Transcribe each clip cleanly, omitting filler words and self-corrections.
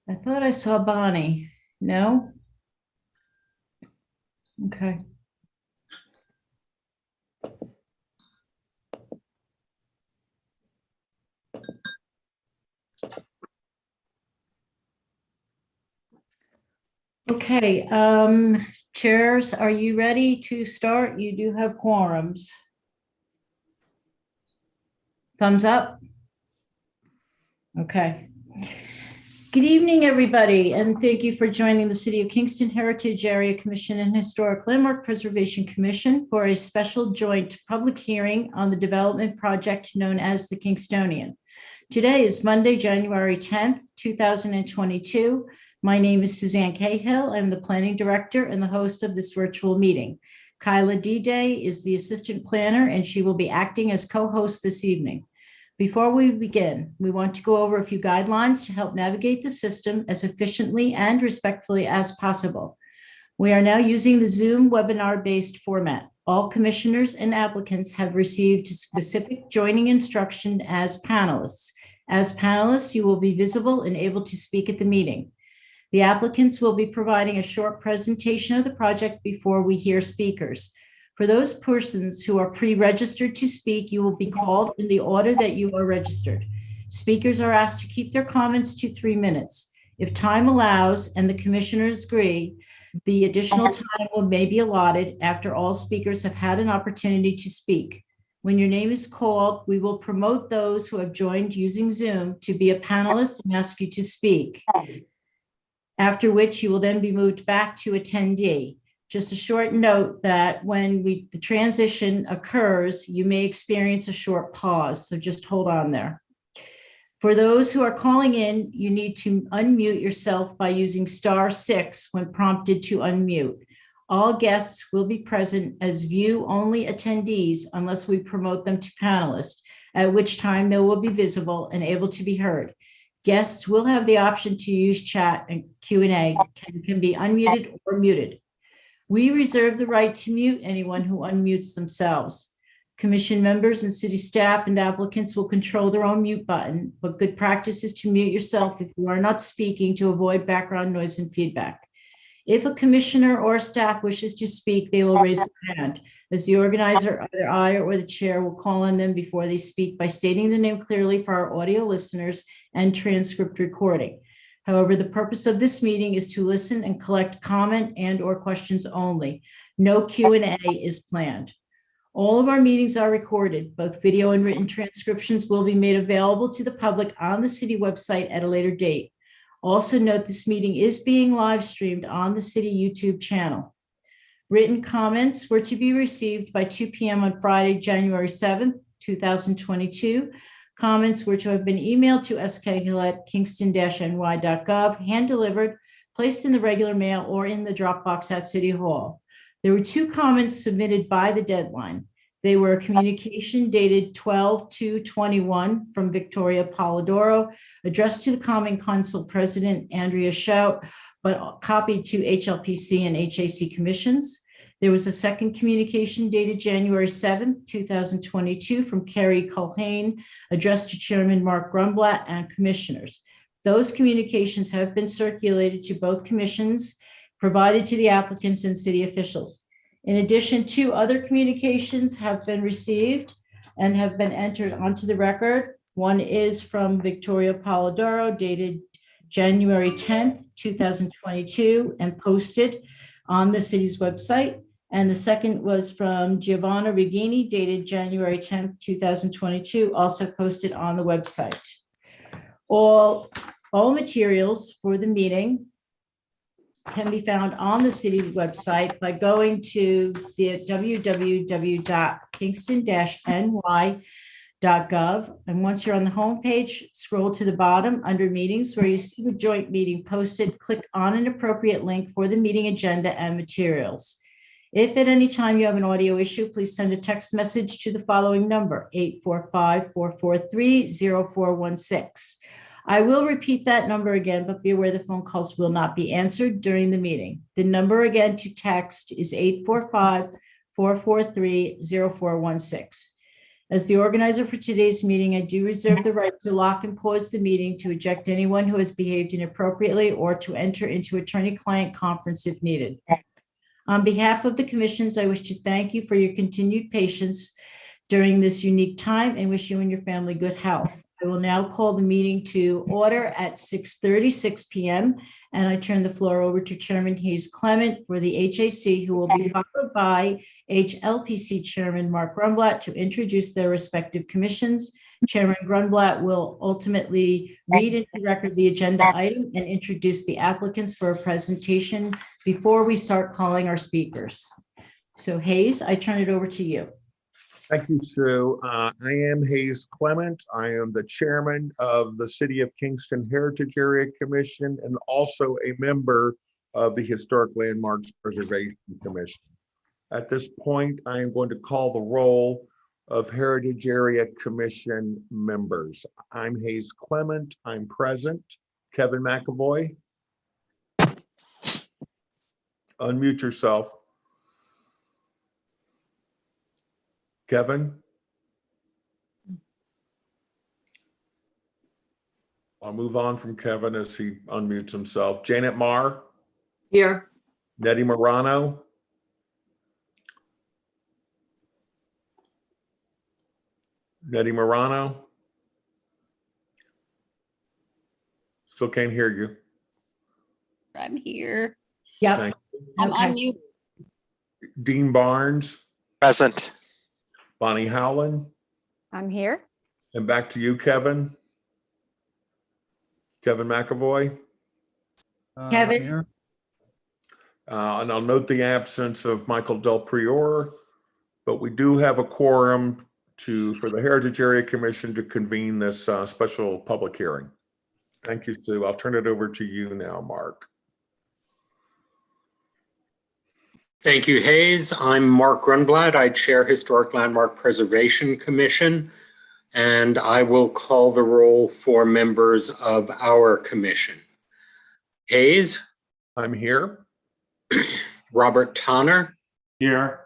I thought I saw Bonnie. No? Okay. Okay, chairs, are you ready to start? You do have quorums. Thumbs up? Okay. Good evening, everybody, and thank you for joining the City of Kingston Heritage Area Commission and Historic Landmark Preservation Commission for a special joint public hearing on the development project known as the Kingstonian. Today is Monday, January 10th, 2022. My name is Suzanne Cahill. I'm the planning director and the host of this virtual meeting. Kyla D-Day is the assistant planner, and she will be acting as co-host this evening. Before we begin, we want to go over a few guidelines to help navigate the system as efficiently and respectfully as possible. We are now using the Zoom webinar-based format. All commissioners and applicants have received specific joining instruction as panelists. As panelists, you will be visible and able to speak at the meeting. The applicants will be providing a short presentation of the project before we hear speakers. For those persons who are pre-registered to speak, you will be called in the order that you are registered. Speakers are asked to keep their comments to 3 minutes. If time allows and the commissioners agree, the additional time may be allotted after all speakers have had an opportunity to speak. When your name is called, we will promote those who have joined using Zoom to be a panelist and ask you to speak. After which you will then be moved back to attendee. Just a short note that when the transition occurs, you may experience a short pause, so just hold on there. For those who are calling in, you need to unmute yourself by using *6 when prompted to unmute. All guests will be present as view-only attendees unless we promote them to panelists, at which time they will be visible and able to be heard. Guests will have the option to use chat and Q&A, can be unmuted or muted. We reserve the right to mute anyone who unmutes themselves. Commission members and city staff and applicants will control their own mute button, but good practice is to mute yourself if you are not speaking to avoid background noise and feedback. If a commissioner or staff wishes to speak, they will raise their hand. As the organizer, either I or the chair will call on them before they speak by stating the name clearly for our audio listeners and transcript recording. However, the purpose of this meeting is to listen and collect comment and or questions only. No Q&A is planned. All of our meetings are recorded. Both video and written transcriptions will be made available to the public on the city website at a later date. Also note this meeting is being live streamed on the city YouTube channel. Written comments were to be received by 2 p.m. on Friday, January 7th, 2022. Comments were to have been emailed to skhill@kingston-ny.gov, hand-delivered, placed in the regular mail, or in the Dropbox at City Hall. There were 2 comments submitted by the deadline. They were a communication dated 12/2/21 from Victoria Polidoro, addressed to the Common Council President Andrea Shout, but copied to HLPC and HAC commissions. There was a second communication dated January 7th, 2022 from Kerry Culhane, addressed to Chairman Mark Grumblatt and commissioners. Those communications have been circulated to both commissions, provided to the applicants and city officials. In addition, 2 other communications have been received and have been entered onto the record. One is from Victoria Polidoro, dated January 10th, 2022, and posted on the city's website. And the second was from Giovanna Regini, dated January 10th, 2022, also posted on the website. All materials for the meeting can be found on the city's website by going to the www.kingston-ny.gov. And once you're on the homepage, scroll to the bottom under meetings where you see the joint meeting posted, click on an appropriate link for the meeting agenda and materials. If at any time you have an audio issue, please send a text message to the following number, 845-443-0416. I will repeat that number again, but be aware the phone calls will not be answered during the meeting. The number again to text is 845-443-0416. As the organizer for today's meeting, I do reserve the right to lock and pause the meeting, to eject anyone who has behaved inappropriately, or to enter into attorney-client conference if needed. On behalf of the commissions, I wish to thank you for your continued patience during this unique time and wish you and your family good health. I will now call the meeting to order at 6:36 p.m. and I turn the floor over to Chairman Hayes Clement for the HAC, who will be followed by HLPC Chairman Mark Grunblatt to introduce their respective commissions. Chairman Grunblatt will ultimately read into record the agenda item and introduce the applicants for a presentation before we start calling our speakers. So Hayes, I turn it over to you. Thank you, Sue. I am Hayes Clement. I am the chairman of the City of Kingston Heritage Area Commission and also a member of the Historic Landmarks Preservation Commission. At this point, I am going to call the roll of Heritage Area Commission members. I'm Hayes Clement. I'm present. Kevin McAvoy. Unmute yourself. Kevin? I'll move on from Kevin as he unmutes himself. Janet Marr? Here. Nettie Morano? Nettie Morano? Still can't hear you. I'm here. Yep. Thank I'm Okay. on mute. Dean Barnes? Present. Bonnie Howland? I'm here. And back to you, Kevin. Kevin McAvoy? Kevin? Here. And I'll note the absence of Michael Del Priore, but we do have a quorum for the Heritage Area Commission to convene this special public hearing. Thank you, Sue. I'll turn it over to you now, Mark. Thank you, Hayes. I'm Mark Grunblatt. I chair Historic Landmark Preservation Commission, and I will call the roll for members of our commission. Hayes, I'm here. Robert Tonner, Here.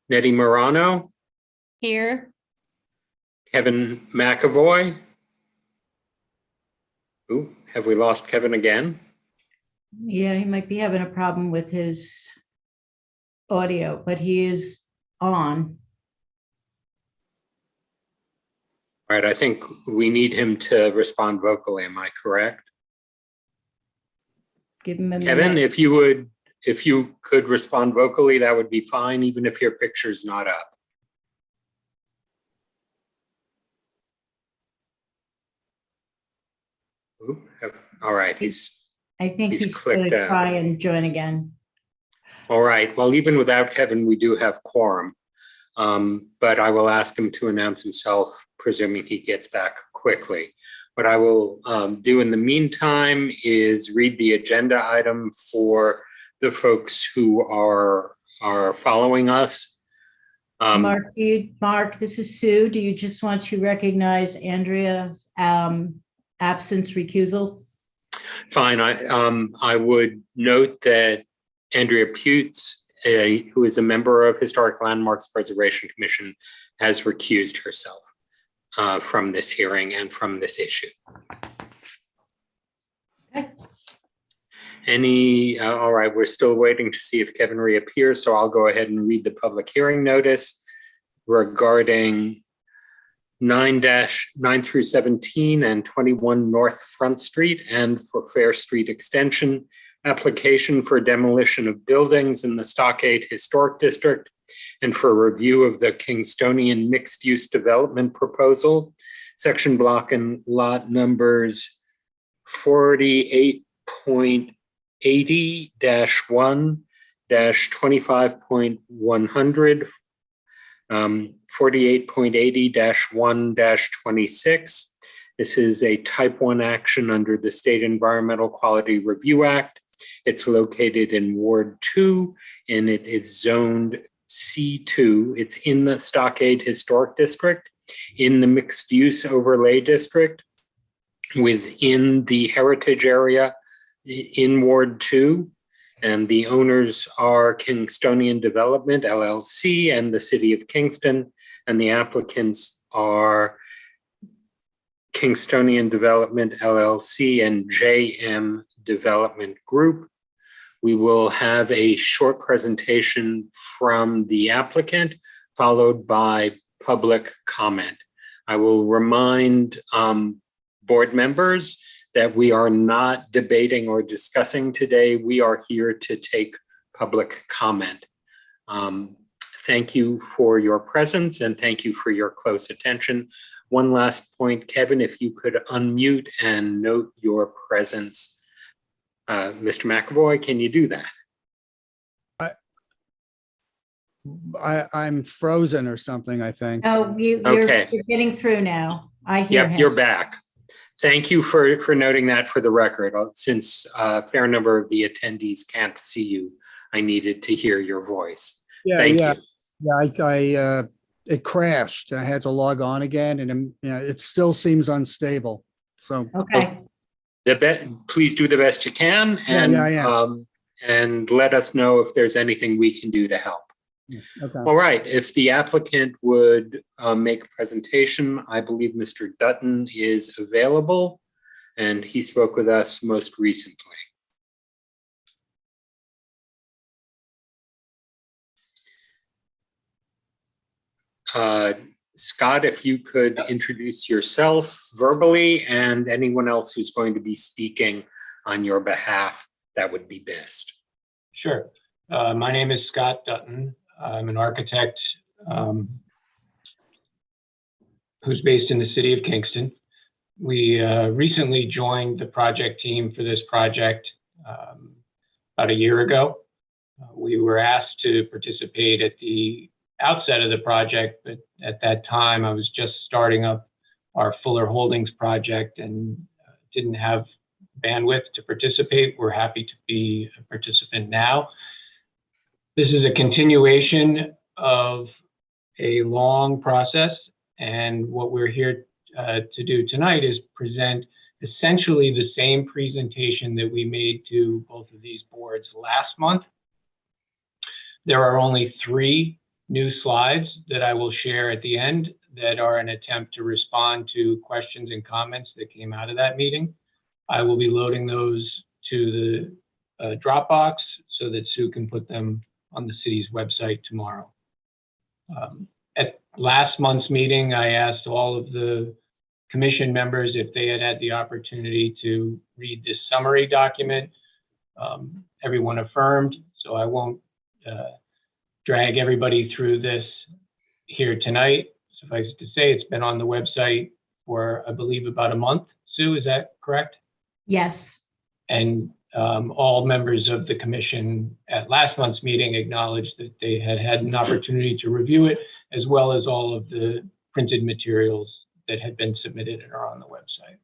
Nettie Morano, Here. Kevin McAvoy. Ooh, have we lost Kevin again? Yeah, he might be having a problem with his audio, but he is on. All right, I think we need him to respond vocally. Am I correct? Give him a Kevin, minute. if you could respond vocally, that would be fine, even if your picture's not up. Ooh, all right, I think he's he's going clicked to out. try and join again. all right. Well, even without Kevin, we do have quorum. But I will ask him to announce himself, presuming he gets back quickly. What I will do in the meantime is read the agenda item for the folks who are following us. Mark, this is Sue. Do you just want to recognize Andrea's absence recusal? Fine. I would note that Andrea Putz, who is a member of Historic Landmarks Preservation Commission, has recused herself from this hearing and from this issue. Okay. All right, we're still waiting to see if Kevin reappears, so I'll go ahead and read the public hearing notice regarding 9 through 17 and 21 North Front Street and for Fair Street Extension, application for demolition of buildings in the Stockade Historic District and for review of the Kingstonian mixed-use development proposal, section block and lot numbers 48.80-1-25.100, 48.80-1-26. This is a type 1 action under the State Environmental Quality Review Act. It's located in Ward 2 and it is zoned C2. It's in the Stockade Historic District, in the Mixed Use Overlay District, within the Heritage Area in Ward 2. And the owners are Kingstonian Development, LLC, and the City of Kingston, and the applicants are Kingstonian Development LLC and JM Development Group. We will have a short presentation from the applicant, followed by public comment. I will remind board members that we are not debating or discussing today. We are here to take public comment. Thank you for your presence and thank you for your close attention. One last point, Kevin, if you could unmute and note your presence. Mr. McAvoy, can you do that? I'm frozen or something, I think. Oh, you're getting through now. I hear him. Yep, you're back. Thank you for noting that for the record. Since a fair number of the attendees can't see you, I needed to hear your voice. Thank you. Yeah, it crashed. I had to log on again, and it still seems unstable. So Okay. Please do the best you can, and and let us know if there's anything we can do to help. Okay. All right, if the applicant would make a presentation, I believe Mr. Dutton is available, and he spoke with us most recently. Scott, if you could introduce yourself verbally and anyone else who's going to be speaking on your behalf, that would be best. Sure. My name is Scott Dutton. I'm an architect who's based in the city of Kingston. We recently joined the project team for this project about a year ago. We were asked to participate at the outset of the project, but at that time I was just starting up our Fuller Holdings project and didn't have bandwidth to participate. We're happy to be a participant now. This is a continuation of a long process, and what we're here to do tonight is present essentially the same presentation that we made to both of these boards last month. There are only 3 new slides that I will share at the end that are an attempt to respond to questions and comments that came out of that meeting. I will be loading those to the Dropbox so that Sue can put them on the city's website tomorrow. At last month's meeting, I asked all of the commission members if they had had the opportunity to read this summary document. Everyone affirmed, so I won't drag everybody through this here tonight. Suffice it to say, it's been on the website for, I believe, about a month. Sue, is that correct? Yes. And all members of the commission at last month's meeting acknowledged that they had had an opportunity to review it, as well as all of the printed materials that had been submitted and are on the website.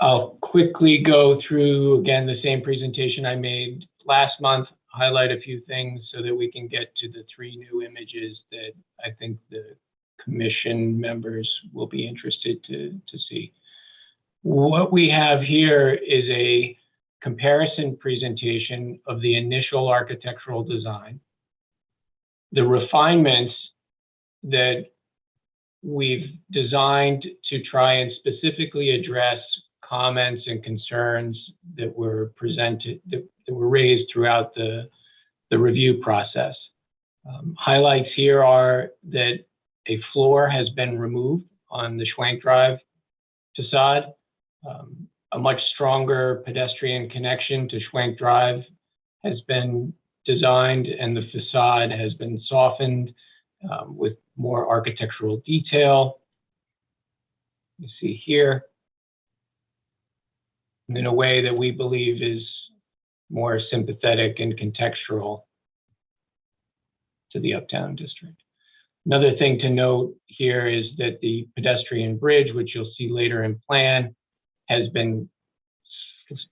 I'll quickly go through, again, the same presentation I made last month, highlight a few things so that we can get to the 3 new images that I think the commission members will be interested to see. What we have here is a comparison presentation of the initial architectural design, the refinements that we've designed to try and specifically address comments and concerns that were presented, that were raised throughout the review process. Highlights here are that a floor has been removed on the Schwank Drive facade. A much stronger pedestrian connection to Schwank Drive has been designed, and the facade has been softened with more architectural detail. You see here, in a way that we believe is more sympathetic and contextual to the Uptown District. Another thing to note here is that the pedestrian bridge, which you'll see later in plan, has been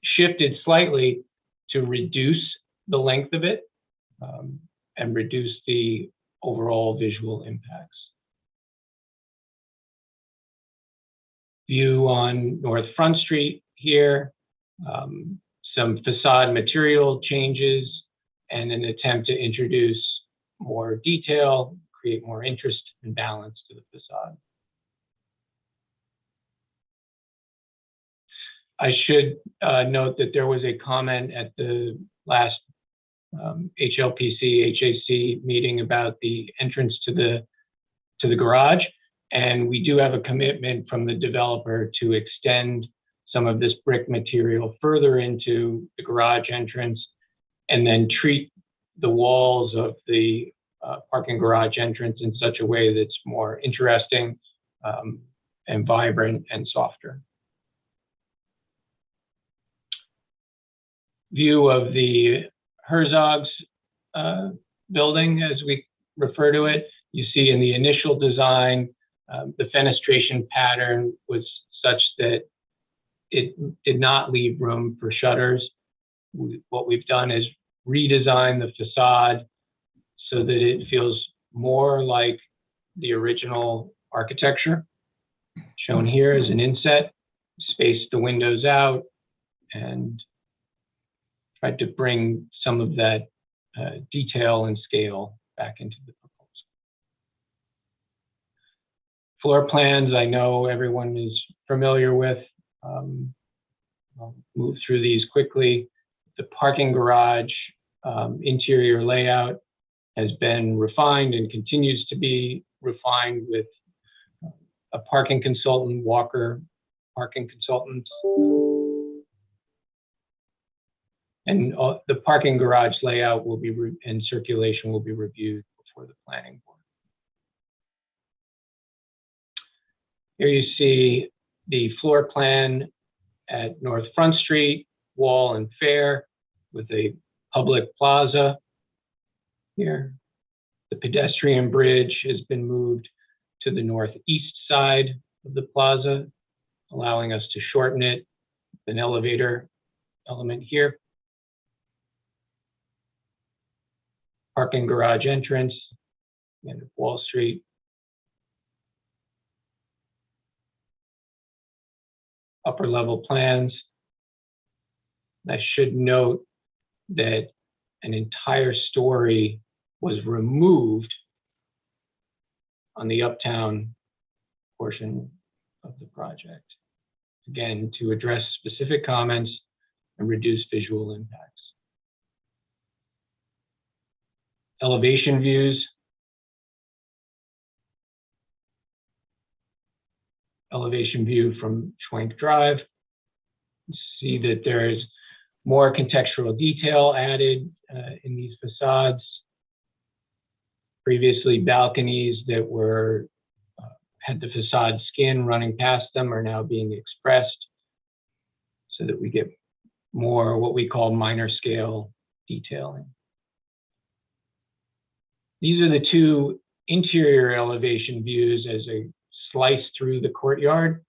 shifted slightly to reduce the length of it and reduce the overall visual impacts. View on North Front Street here, some facade material changes and an attempt to introduce more detail, create more interest and balance to the facade. I should note that there was a comment at the last HLPC, HAC meeting about the entrance to the garage. And we do have a commitment from the developer to extend some of this brick material further into the garage entrance and then treat the walls of the parking garage entrance in such a way that's more interesting and vibrant and softer. View of the Herzog's building, as we refer to it. You see in the initial design, the fenestration pattern was such that it did not leave room for shutters. What we've done is redesign the facade so that it feels more like the original architecture. Shown here is an inset, spaced the windows out, and tried to bring some of that detail and scale back into the proposal. Floor plans, I know everyone is familiar with. I'll move through these quickly. The parking garage interior layout has been refined and continues to be refined with a parking consultant, Walker Parking Consultants. And the parking garage layout will be and circulation will be reviewed before the planning board. Here you see the floor plan at North Front Street, Wall and Fair, with a public plaza here. The pedestrian bridge has been moved to the northeast side of the plaza, allowing us to shorten it. An elevator element here. Parking garage entrance, end of Wall Street. Upper level plans. I should note that an entire story was removed on the uptown portion of the project. Again, to address specific comments and reduce visual impacts. Elevation views. Elevation view from Schwenk Drive. You see that there's more contextual detail added in these facades. Previously, balconies that were had the facade skin running past them are now being expressed so that we get more what we call minor scale detailing. These are the two interior elevation views as a slice through the courtyard.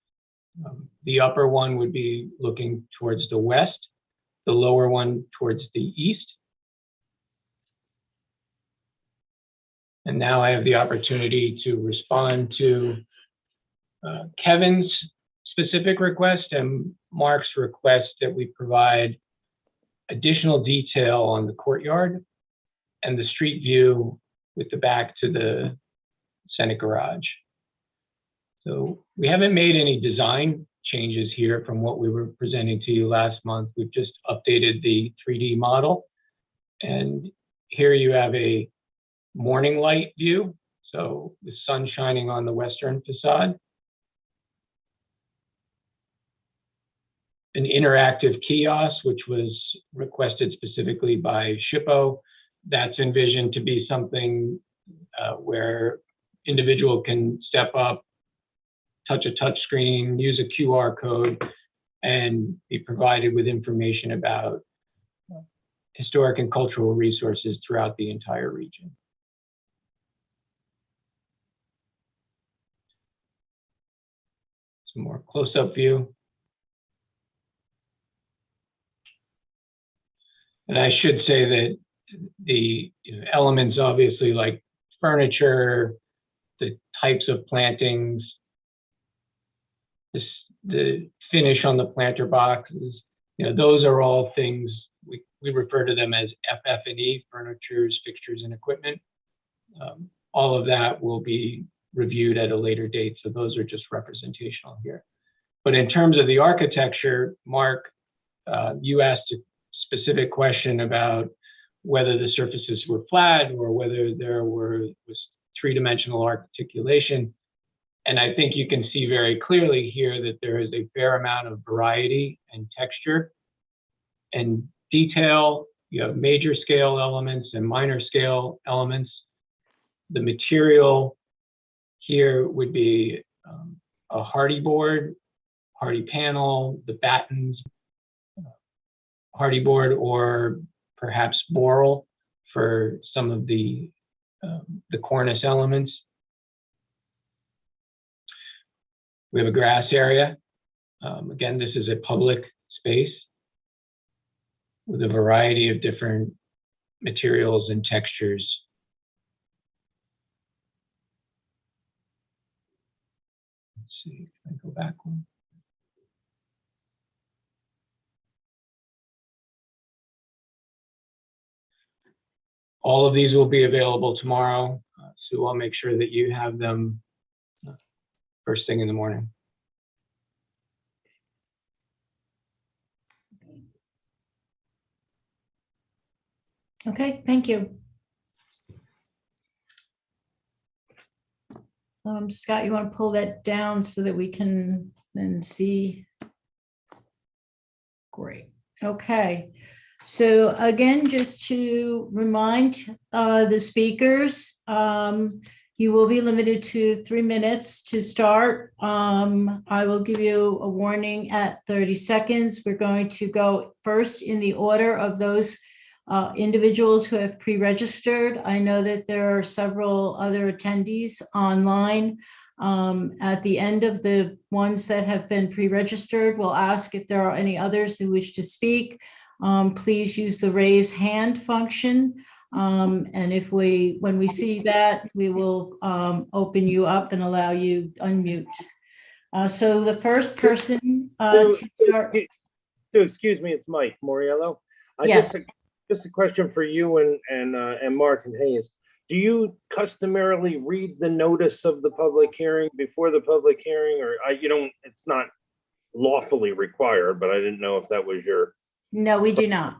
The upper one would be looking towards the west, the lower one towards the east. And now I have the opportunity to respond to Kevin's specific request and Mark's request that we provide additional detail on the courtyard and the street view with the back to the Senate garage. So we haven't made any design changes here from what we were presenting to you last month. We've just updated the 3D model. And here you have a morning light view. So the sun shining on the western facade. An interactive kiosk, which was requested specifically by SHPO. That's envisioned to be something where individual can step up, touch a touch screen, use a QR code, and be provided with information about historic and cultural resources throughout the entire region. Some more close-up view. And I should say that the elements, obviously, like furniture, the types of plantings, the finish on the planter boxes, those are all things we refer to them as FF&E, furnitures, fixtures, and equipment. All of that will be reviewed at a later date, so those are just representational here. But in terms of the architecture, Mark, you asked a specific question about whether the surfaces were flat or whether there was three-dimensional articulation. And I think you can see very clearly here that there is a fair amount of variety and texture and detail. You have major scale elements and minor scale elements. The material here would be a hardy board, hardy panel, the battens, hardy board, or perhaps boral for some of the cornice elements. We have a grass area. Again, this is a public space with a variety of different materials and textures. Let's see, can I go back one? All of these will be available tomorrow, so I'll make sure that you have them first thing in the morning. Okay, thank you. Scott, you want to pull that down so that we can then see? Great. Okay. So again, just to remind the speakers, you will be limited to 3 minutes to start. I will give you a warning at 30 seconds. We're going to go first in the order of those individuals who have pre-registered. I know that there are several other attendees online. At the end of the ones that have been pre-registered, we'll ask if there are any others who wish to speak. Please use the raise hand function. And when we see that, we will open you up and allow you unmute. So the first person to start. Excuse me, it's Mike Moriello. Yes. Just a question for you and Mark and Hayes. Do you customarily read the notice of the public hearing before the public hearing, or you don't? It's not lawfully required, but I didn't know if that was your. No, we do not.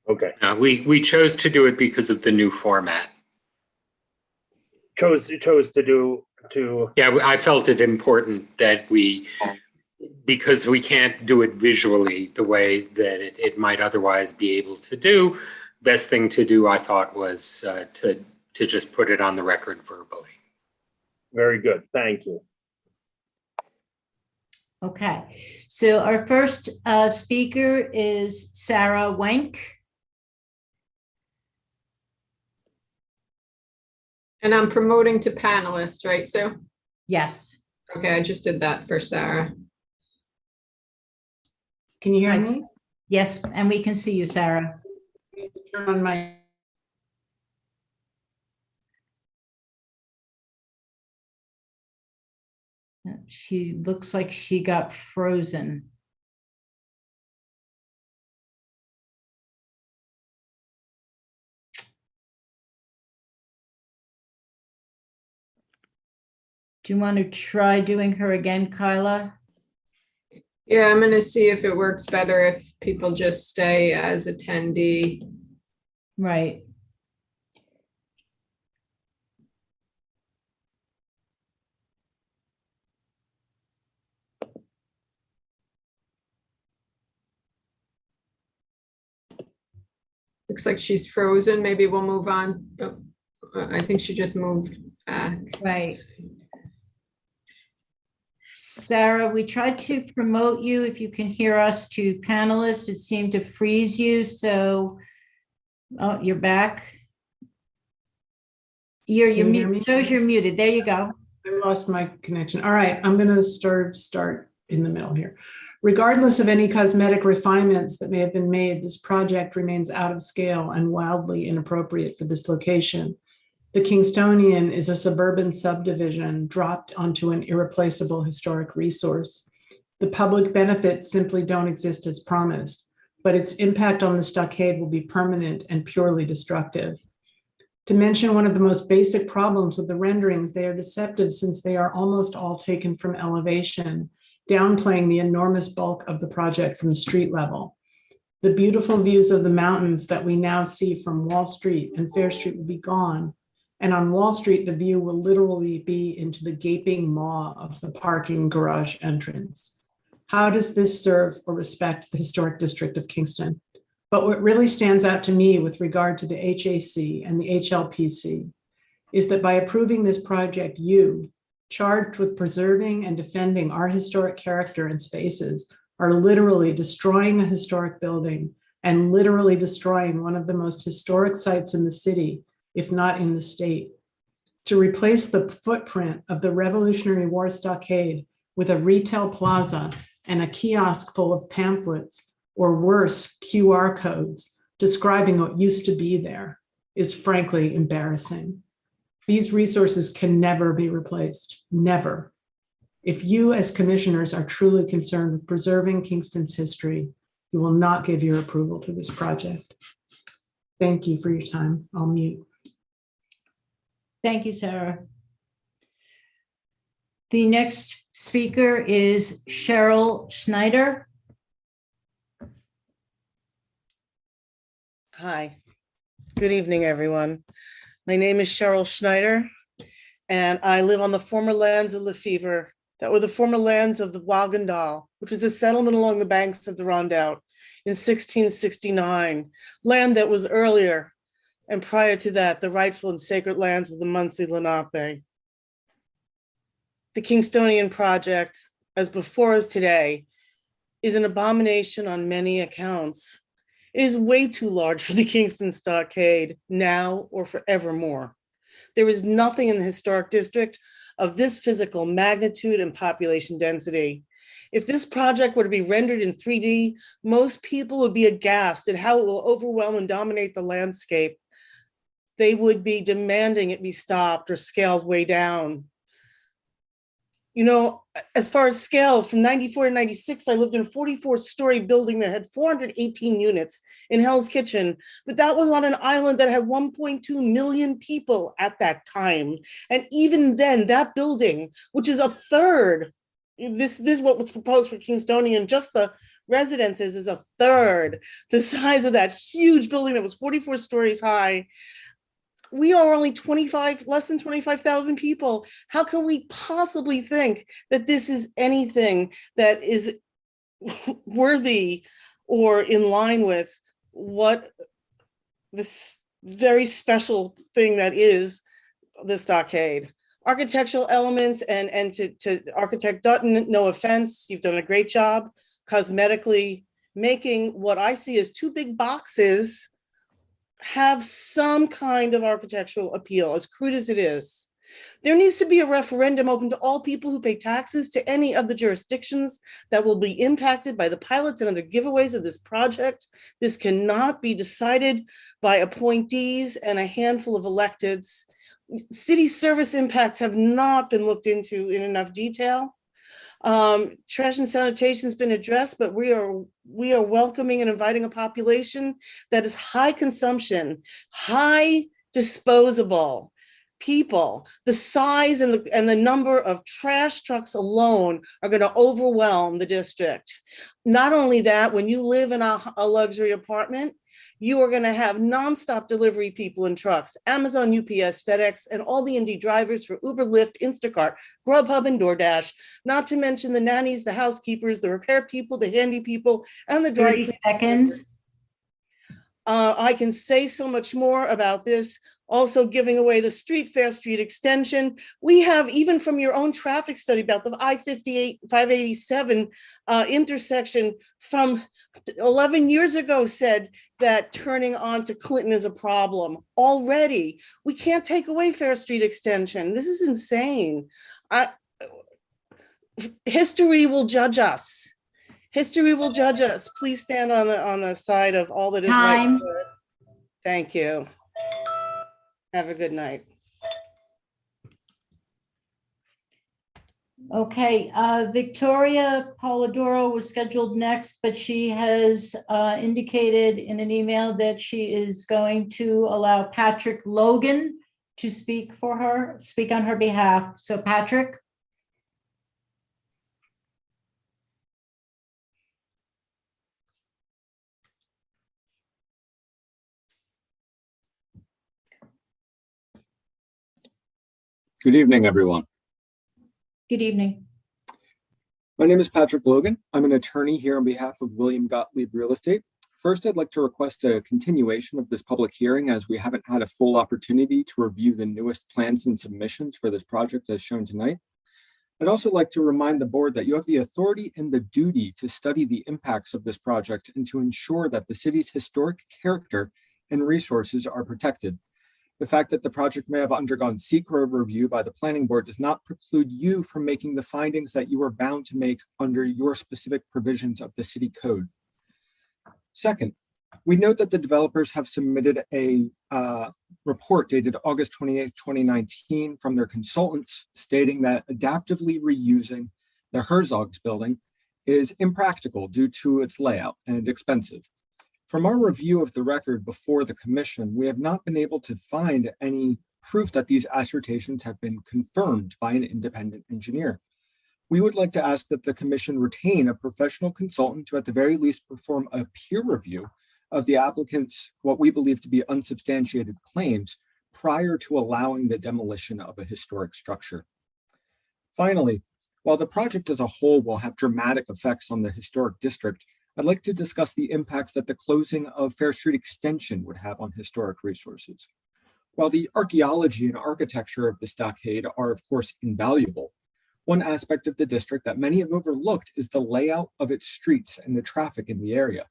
Okay. We chose to do it because of the new format. Chose to do. Yeah, I felt it important that because we can't do it visually the way that it might otherwise be able to do, best thing to do, I thought, was to just put it on the record verbally. Very good. Thank you. Okay, so our first speaker is Sarah Wenk. And I'm promoting to panelist, right, Sue? Yes. Okay, I just did that for Sarah. Can you hear Yes. me? Yes, and we can see you, Sarah. Turn on my. She looks like she got frozen. Do you want to try doing her again, Kyla? Yeah, I'm gonna see if it works better if people just stay as attendee. Right. Looks like she's frozen. Maybe we'll move on. Oh, I think she just moved back. Right. Sarah, we tried to promote you, if you can hear us, to panelist. It seemed to freeze you, so oh, you're back. You're Can you hear muted. me? Shows you're muted. There you go. I lost my connection. All right, I'm going to start in the middle here. Regardless of any cosmetic refinements that may have been made, this project remains out of scale and wildly inappropriate for this location. The Kingstonian is a suburban subdivision dropped onto an irreplaceable historic resource. The public benefits simply don't exist as promised. but its impact on the stockade will be permanent and purely destructive. To mention one of the most basic problems with the renderings, they are deceptive since they are almost all taken from elevation, downplaying the enormous bulk of the project from the street level. The beautiful views of the mountains that we now see from Wall Street and Fair Street will be gone. And on Wall Street, the view will literally be into the gaping maw of the parking garage entrance. How does this serve or respect the historic district of Kingston? But what really stands out to me with regard to the HAC and the HLPC is that by approving this project, you, charged with preserving and defending our historic character and spaces, are literally destroying a historic building and literally destroying one of the most historic sites in the city, if not in the state. To replace the footprint of the Revolutionary War stockade with a retail plaza and a kiosk full of pamphlets, or worse, QR codes describing what used to be there, is frankly embarrassing. These resources can never be replaced, never. If you as commissioners are truly concerned with preserving Kingston's history, you will not give your approval to this project. Thank you for your time. I'll mute. Thank you, Sarah. The next speaker is Cheryl Schneider. Hi, good evening, everyone. My name is Cheryl Schneider, and I live on the former lands of Lefevre that were the former lands of the Wagandal, which was a settlement along the banks of the Rondout in 1669, land that was earlier and prior to that, the rightful and sacred lands of the Munsee Lenape. The Kingstonian project, as before us today, is an abomination on many accounts. It is way too large for the Kingston Stockade now or forevermore. There is nothing in the historic district of this physical magnitude and population density. If this project were to be rendered in 3D, most people would be aghast at how it will overwhelm and dominate the landscape. They would be demanding it be stopped or scaled way down. You know, as far as scale, from 94 to 96, I lived in a 44-story building that had 418 units in Hell's Kitchen, but that was on an island that had 1.2 million people at that time. And even then, that building, which is a third, this is what was proposed for Kingstonian, just the residences is a third the size of that huge building that was 44 stories high. We are only less than 25,000 people. How can we possibly think that this is anything that is worthy or in line with what this very special thing that is the stockade? Architectural elements, and to Architect Dutton, no offense, you've done a great job cosmetically making what I see as two big boxes have some kind of architectural appeal, as crude as it is. There needs to be a referendum open to all people who pay taxes to any of the jurisdictions that will be impacted by the pilots and other giveaways of this project. This cannot be decided by appointees and a handful of electeds. City service impacts have not been looked into in enough detail. Trash and sanitation has been addressed, but we are welcoming and inviting a population that is high consumption, high disposable people. The size and the number of trash trucks alone are going to overwhelm the district. Not only that, when you live in a luxury apartment, you are going to have nonstop delivery people and trucks, Amazon, UPS, FedEx, and all the indie drivers for Uber, Lyft, Instacart, Grubhub, and DoorDash, not to mention the nannies, the housekeepers, the repair people, the handy people, and the dry 30 seconds. I can say so much more about this. Also giving away the Fair Street extension. We have, even from your own traffic study about the I-58, 587 intersection from 11 years ago said that turning on to Clinton is a problem. Already, we can't take away Fair Street extension. This is insane. History will judge us. History will judge us. Please stand on the side of all that is right and good. Thank you. Have a good night. Okay, Victoria Polidoro was scheduled next, but she has indicated in an email that she is going to allow Patrick Logan to speak on her behalf. So Patrick? Good evening, everyone. Good evening. My name is Patrick Logan. I'm an attorney here on behalf of William Gottlieb Real Estate. First, I'd like to request a continuation of this public hearing as we haven't had a full opportunity to review the newest plans and submissions for this project as shown tonight. I'd also like to remind the board that you have the authority and the duty to study the impacts of this project and to ensure that the city's historic character and resources are protected. The fact that the project may have undergone secret review by the planning board does not preclude you from making the findings that you are bound to make under your specific provisions of the city code. Second, we note that the developers have submitted a report dated August 28th, 2019 from their consultants stating that adaptively reusing the Herzog's building is impractical due to its layout and expensive. From our review of the record before the commission, we have not been able to find any proof that these assertions have been confirmed by an independent engineer. We would like to ask that the commission retain a professional consultant to at the very least perform a peer review of the applicant's what we believe to be unsubstantiated claims prior to allowing the demolition of a historic structure. Finally, while the project as a whole will have dramatic effects on the historic district, I'd like to discuss the impacts that the closing of Fair Street Extension would have on historic resources. While the archaeology and architecture of the stockade are of course invaluable, one aspect of the district that many have overlooked is the layout of its streets and the traffic in the area.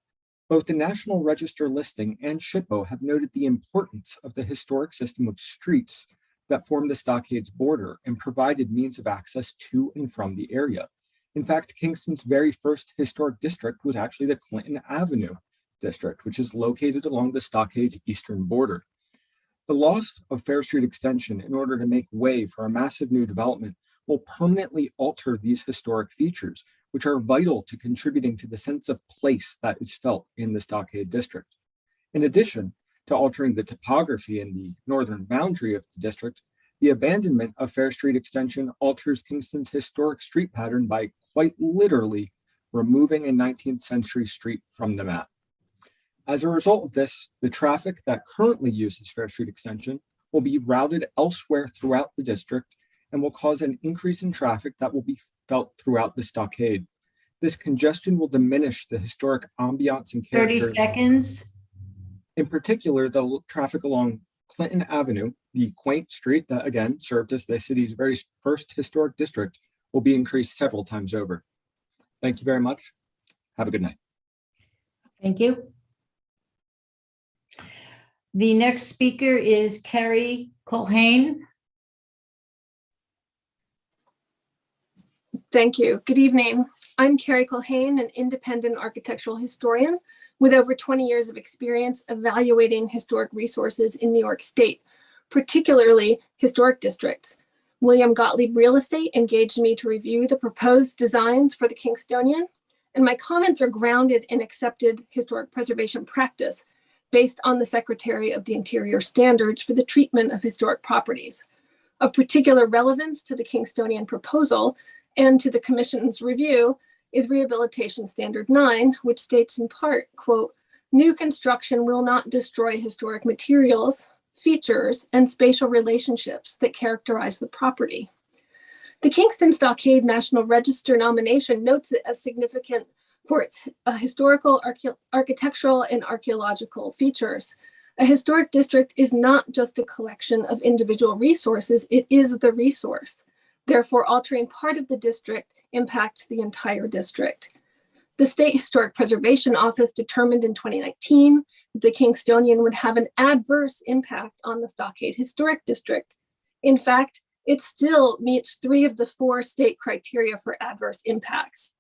Both the National Register listing and SHPO have noted the importance of the historic system of streets that form the stockade's border and provided means of access to and from the area. In fact, Kingston's very first historic district was actually the Clinton Avenue district, which is located along the stockade's eastern border. The loss of Fair Street Extension in order to make way for a massive new development will permanently alter these historic features, which are vital to contributing to the sense of place that is felt in the stockade district. In addition to altering the topography and the northern boundary of the district, the abandonment of Fair Street Extension alters Kingston's historic street pattern by quite literally removing a 19th century street from the map. As a result of this, the traffic that currently uses Fair Street Extension will be routed elsewhere throughout the district and will cause an increase in traffic that will be felt throughout the stockade. This congestion will diminish the historic ambiance and character. 30 seconds. In particular, the traffic along Clinton Avenue, the quaint street that again served as the city's very first historic district, will be increased several times over. Thank you very much. Have a good night. Thank you. The next speaker is Carrie Colhane. Thank you. Good evening. I'm Carrie Colhane, an independent architectural historian with over 20 years of experience evaluating historic resources in New York State, particularly historic districts. William Gottlieb Real Estate engaged me to review the proposed designs for the Kingstonian, and my comments are grounded in accepted historic preservation practice based on the Secretary of the Interior standards for the treatment of historic properties. Of particular relevance to the Kingstonian proposal and to the Commission's review is Rehabilitation Standard 9, which states in part, quote, "New construction will not destroy historic materials, features, and spatial relationships that characterize the property." The Kingston Stockade National Register nomination notes it as significant for its historical, architectural, and archaeological features. A historic district is not just a collection of individual resources, it is the resource. Therefore, altering part of the district impacts the entire district. The State Historic Preservation Office determined in 2019 that the Kingstonian would have an adverse impact on the Stockade Historic District. In fact, it still meets 3 of the 4 state criteria for adverse impacts.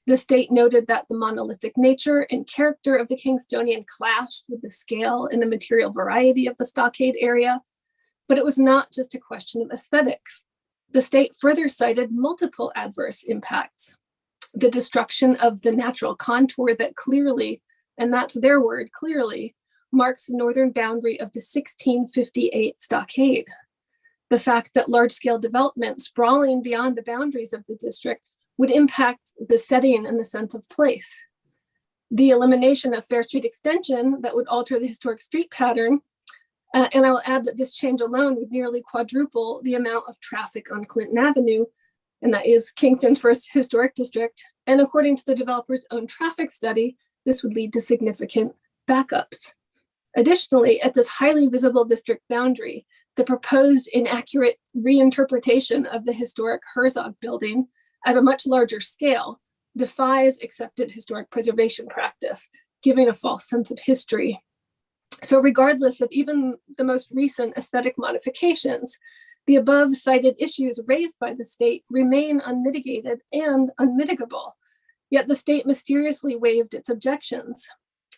The state noted that the monolithic nature and character of the Kingstonian clashed with the scale and the material variety of the stockade area, but it was not just a question of aesthetics. The state further cited multiple adverse impacts. The destruction of the natural contour that clearly, and that's their word, clearly, marks the northern boundary of the 1658 stockade. The fact that large-scale development sprawling beyond the boundaries of the district would impact the setting and the sense of place. The elimination of Fair Street Extension that would alter the historic street pattern. And I will add that this change alone would nearly quadruple the amount of traffic on Clinton Avenue, and that is Kingston's first historic district. And according to the developer's own traffic study, this would lead to significant backups. Additionally, at this highly visible district boundary, the proposed inaccurate reinterpretation of the historic Herzog building at a much larger scale defies accepted historic preservation practice, giving a false sense of history. So regardless of even the most recent aesthetic modifications, the above cited issues raised by the state remain unmitigated and unmitigable, yet the state mysteriously waived its objections.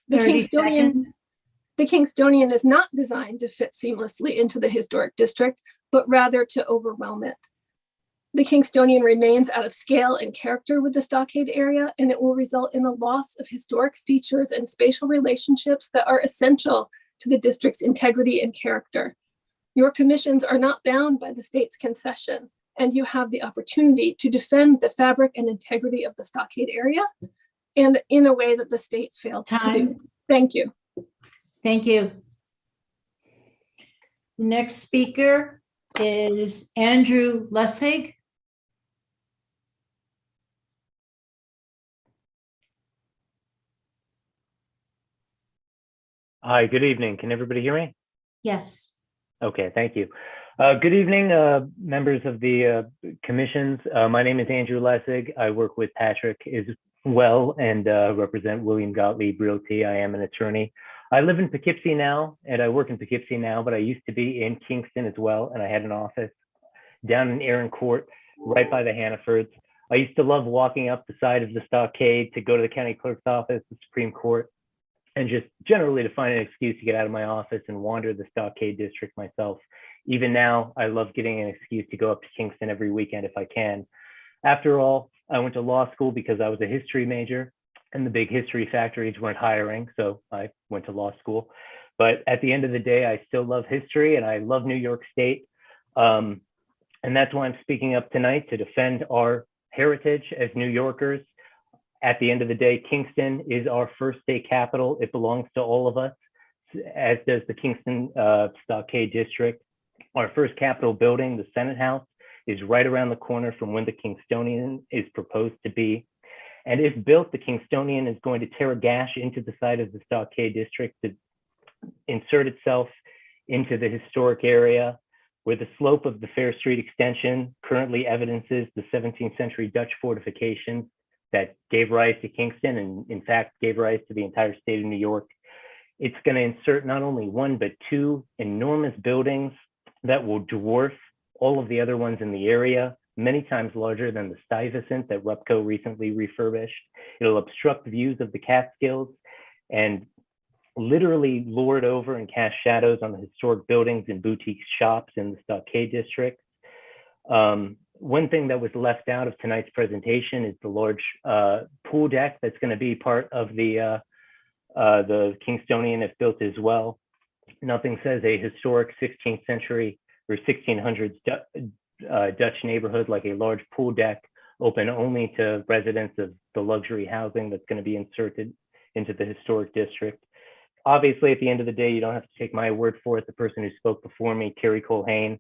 The 30 Kingstonian, seconds. the Kingstonian is not designed to fit seamlessly into the historic district, but rather to overwhelm it. The Kingstonian remains out of scale and character with the stockade area, and it will result in a loss of historic features and spatial relationships that are essential to the district's integrity and character. Your commissions are not bound by the state's concession, and you have the opportunity to defend the fabric and integrity of the stockade area, and in a way that the state failed to do. Thank you. Thank you. Next speaker is Andrew Lessig. Hi, good evening. Can everybody hear me? Yes. Okay, thank you. Good evening, members of the commissions. My name is Andrew Lessig. I work with Patrick as well and represent William Gottlieb Realty. I am an attorney. I live in Poughkeepsie now, and I work in Poughkeepsie now, but I used to be in Kingston as well, and I had an office down in Erin Court, right by the Hannafords. I used to love walking up the side of the stockade to go to the county clerk's office, the Supreme Court, and just generally to find an excuse to get out of my office and wander the stockade district myself. Even now, I love getting an excuse to go up to Kingston every weekend if I can. After all, I went to law school because I was a history major, and the big history factories weren't hiring, so I went to law school. But at the end of the day, I still love history and I love New York State. And that's why I'm speaking up tonight, to defend our heritage as New Yorkers. At the end of the day, Kingston is our first state capital. It belongs to all of us, as does the Kingston Stockade District. Our first Capitol building, the Senate House, is right around the corner from where the Kingstonian is proposed to be. And if built, the Kingstonian is going to tear a gash into the side of the Stockade District to insert itself into the historic area, where the slope of the Fair Street Extension currently evidences the 17th century Dutch fortifications that gave rise to Kingston and in fact gave rise to the entire state of New York. It's going to insert not only one, but two enormous buildings that will dwarf all of the other ones in the area, many times larger than the Stuyvesant that Rupco recently refurbished. It'll obstruct views of the Catskills and literally lord over and cast shadows on the historic buildings and boutique shops in the Stockade District. One thing that was left out of tonight's presentation is the large pool deck that's going to be part of the Kingstonian if built as well. Nothing says a historic 16th century or 1600s Dutch neighborhood like a large pool deck open only to residents of the luxury housing that's going to be inserted into the historic district. Obviously, at the end of the day, you don't have to take my word for it. The person who spoke before me, Carrie Colhane,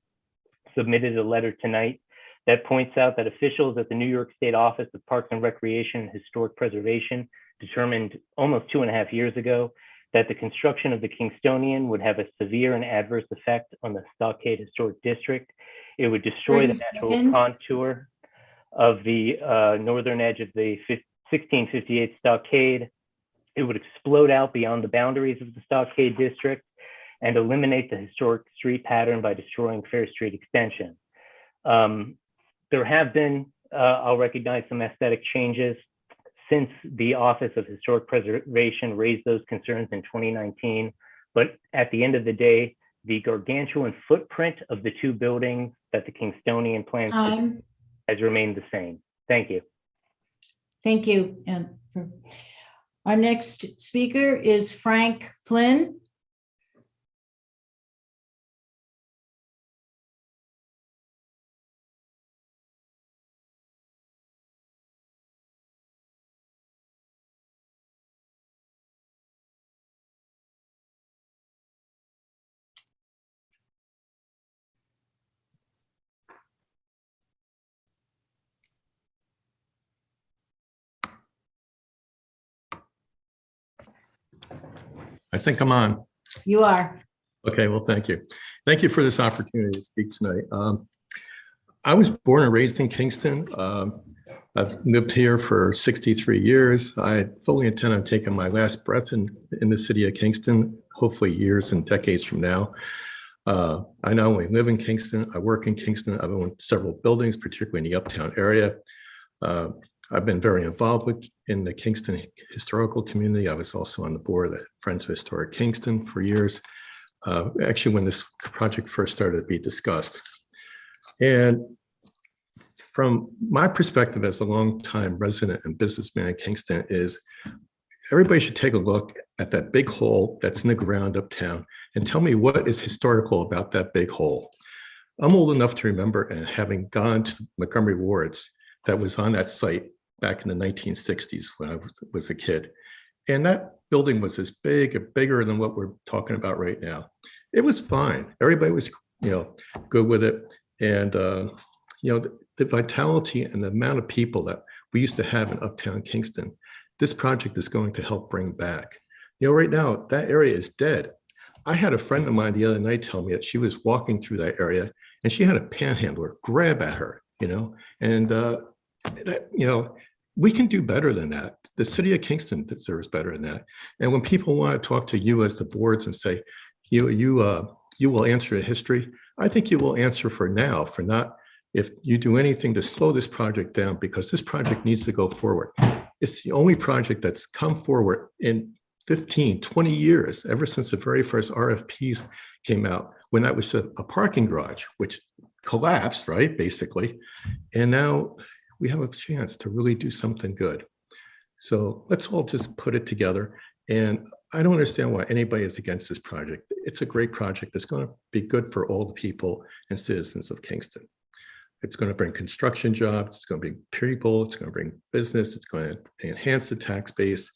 submitted a letter tonight that points out that officials at the New York State Office of Parks and Recreation and Historic Preservation determined almost 2.5 years ago that the construction of the Kingstonian would have a severe and adverse effect on the Stockade Historic District. It would destroy the natural contour of the northern edge of the 1658 stockade. It would explode out beyond the boundaries of the Stockade District and eliminate the historic street pattern by destroying Fair Street Extension. There have been, I'll recognize, some aesthetic changes since the Office of Historic Preservation raised those concerns in 2019. But at the end of the day, the gargantuan footprint of the two buildings that the Kingstonian plans to has remained the same. Thank you. Thank you. And our next speaker is Frank Flynn. I think I'm on. You are. Okay, well, thank you. Thank you for this opportunity to speak tonight. I was born and raised in Kingston. I've lived here for 63 years. I fully intend on taking my last breath in the city of Kingston, hopefully years and decades from now. I not only live in Kingston, I work in Kingston. I've owned several buildings, particularly in the uptown area. I've been very involved in the Kingston historical community. I was also on the board of the Friends of Historic Kingston for years, actually when this project first started to be discussed. And from my perspective as a longtime resident and businessman in Kingston is everybody should take a look at that big hole that's in the ground uptown and tell me what is historical about that big hole. I'm old enough to remember and having gone to Montgomery Ward's that was on that site back in the 1960s when I was a kid. And that building was as big or bigger than what we're talking about right now. It was fine. Everybody was, good with it. And, the vitality and the amount of people that we used to have in uptown Kingston, this project is going to help bring back. Right now, that area is dead. I had a friend of mine the other night tell me that she was walking through that area and she had a panhandler grab at her, and we can do better than that. The city of Kingston deserves better than that. And when people want to talk to you as the boards and say, you will answer the history, I think you will answer for now, for not if you do anything to slow this project down, because this project needs to go forward. It's the only project that's come forward in 15, 20 years, ever since the very first RFPs came out, when that was a parking garage, which collapsed, right, basically. And now we have a chance to really do something good. So let's all just put it together. And I don't understand why anybody is against this project. It's a great project. It's going to be good for all the people and citizens of Kingston. It's going to bring construction jobs. It's going to bring people. It's going to bring business. It's going to enhance the tax base.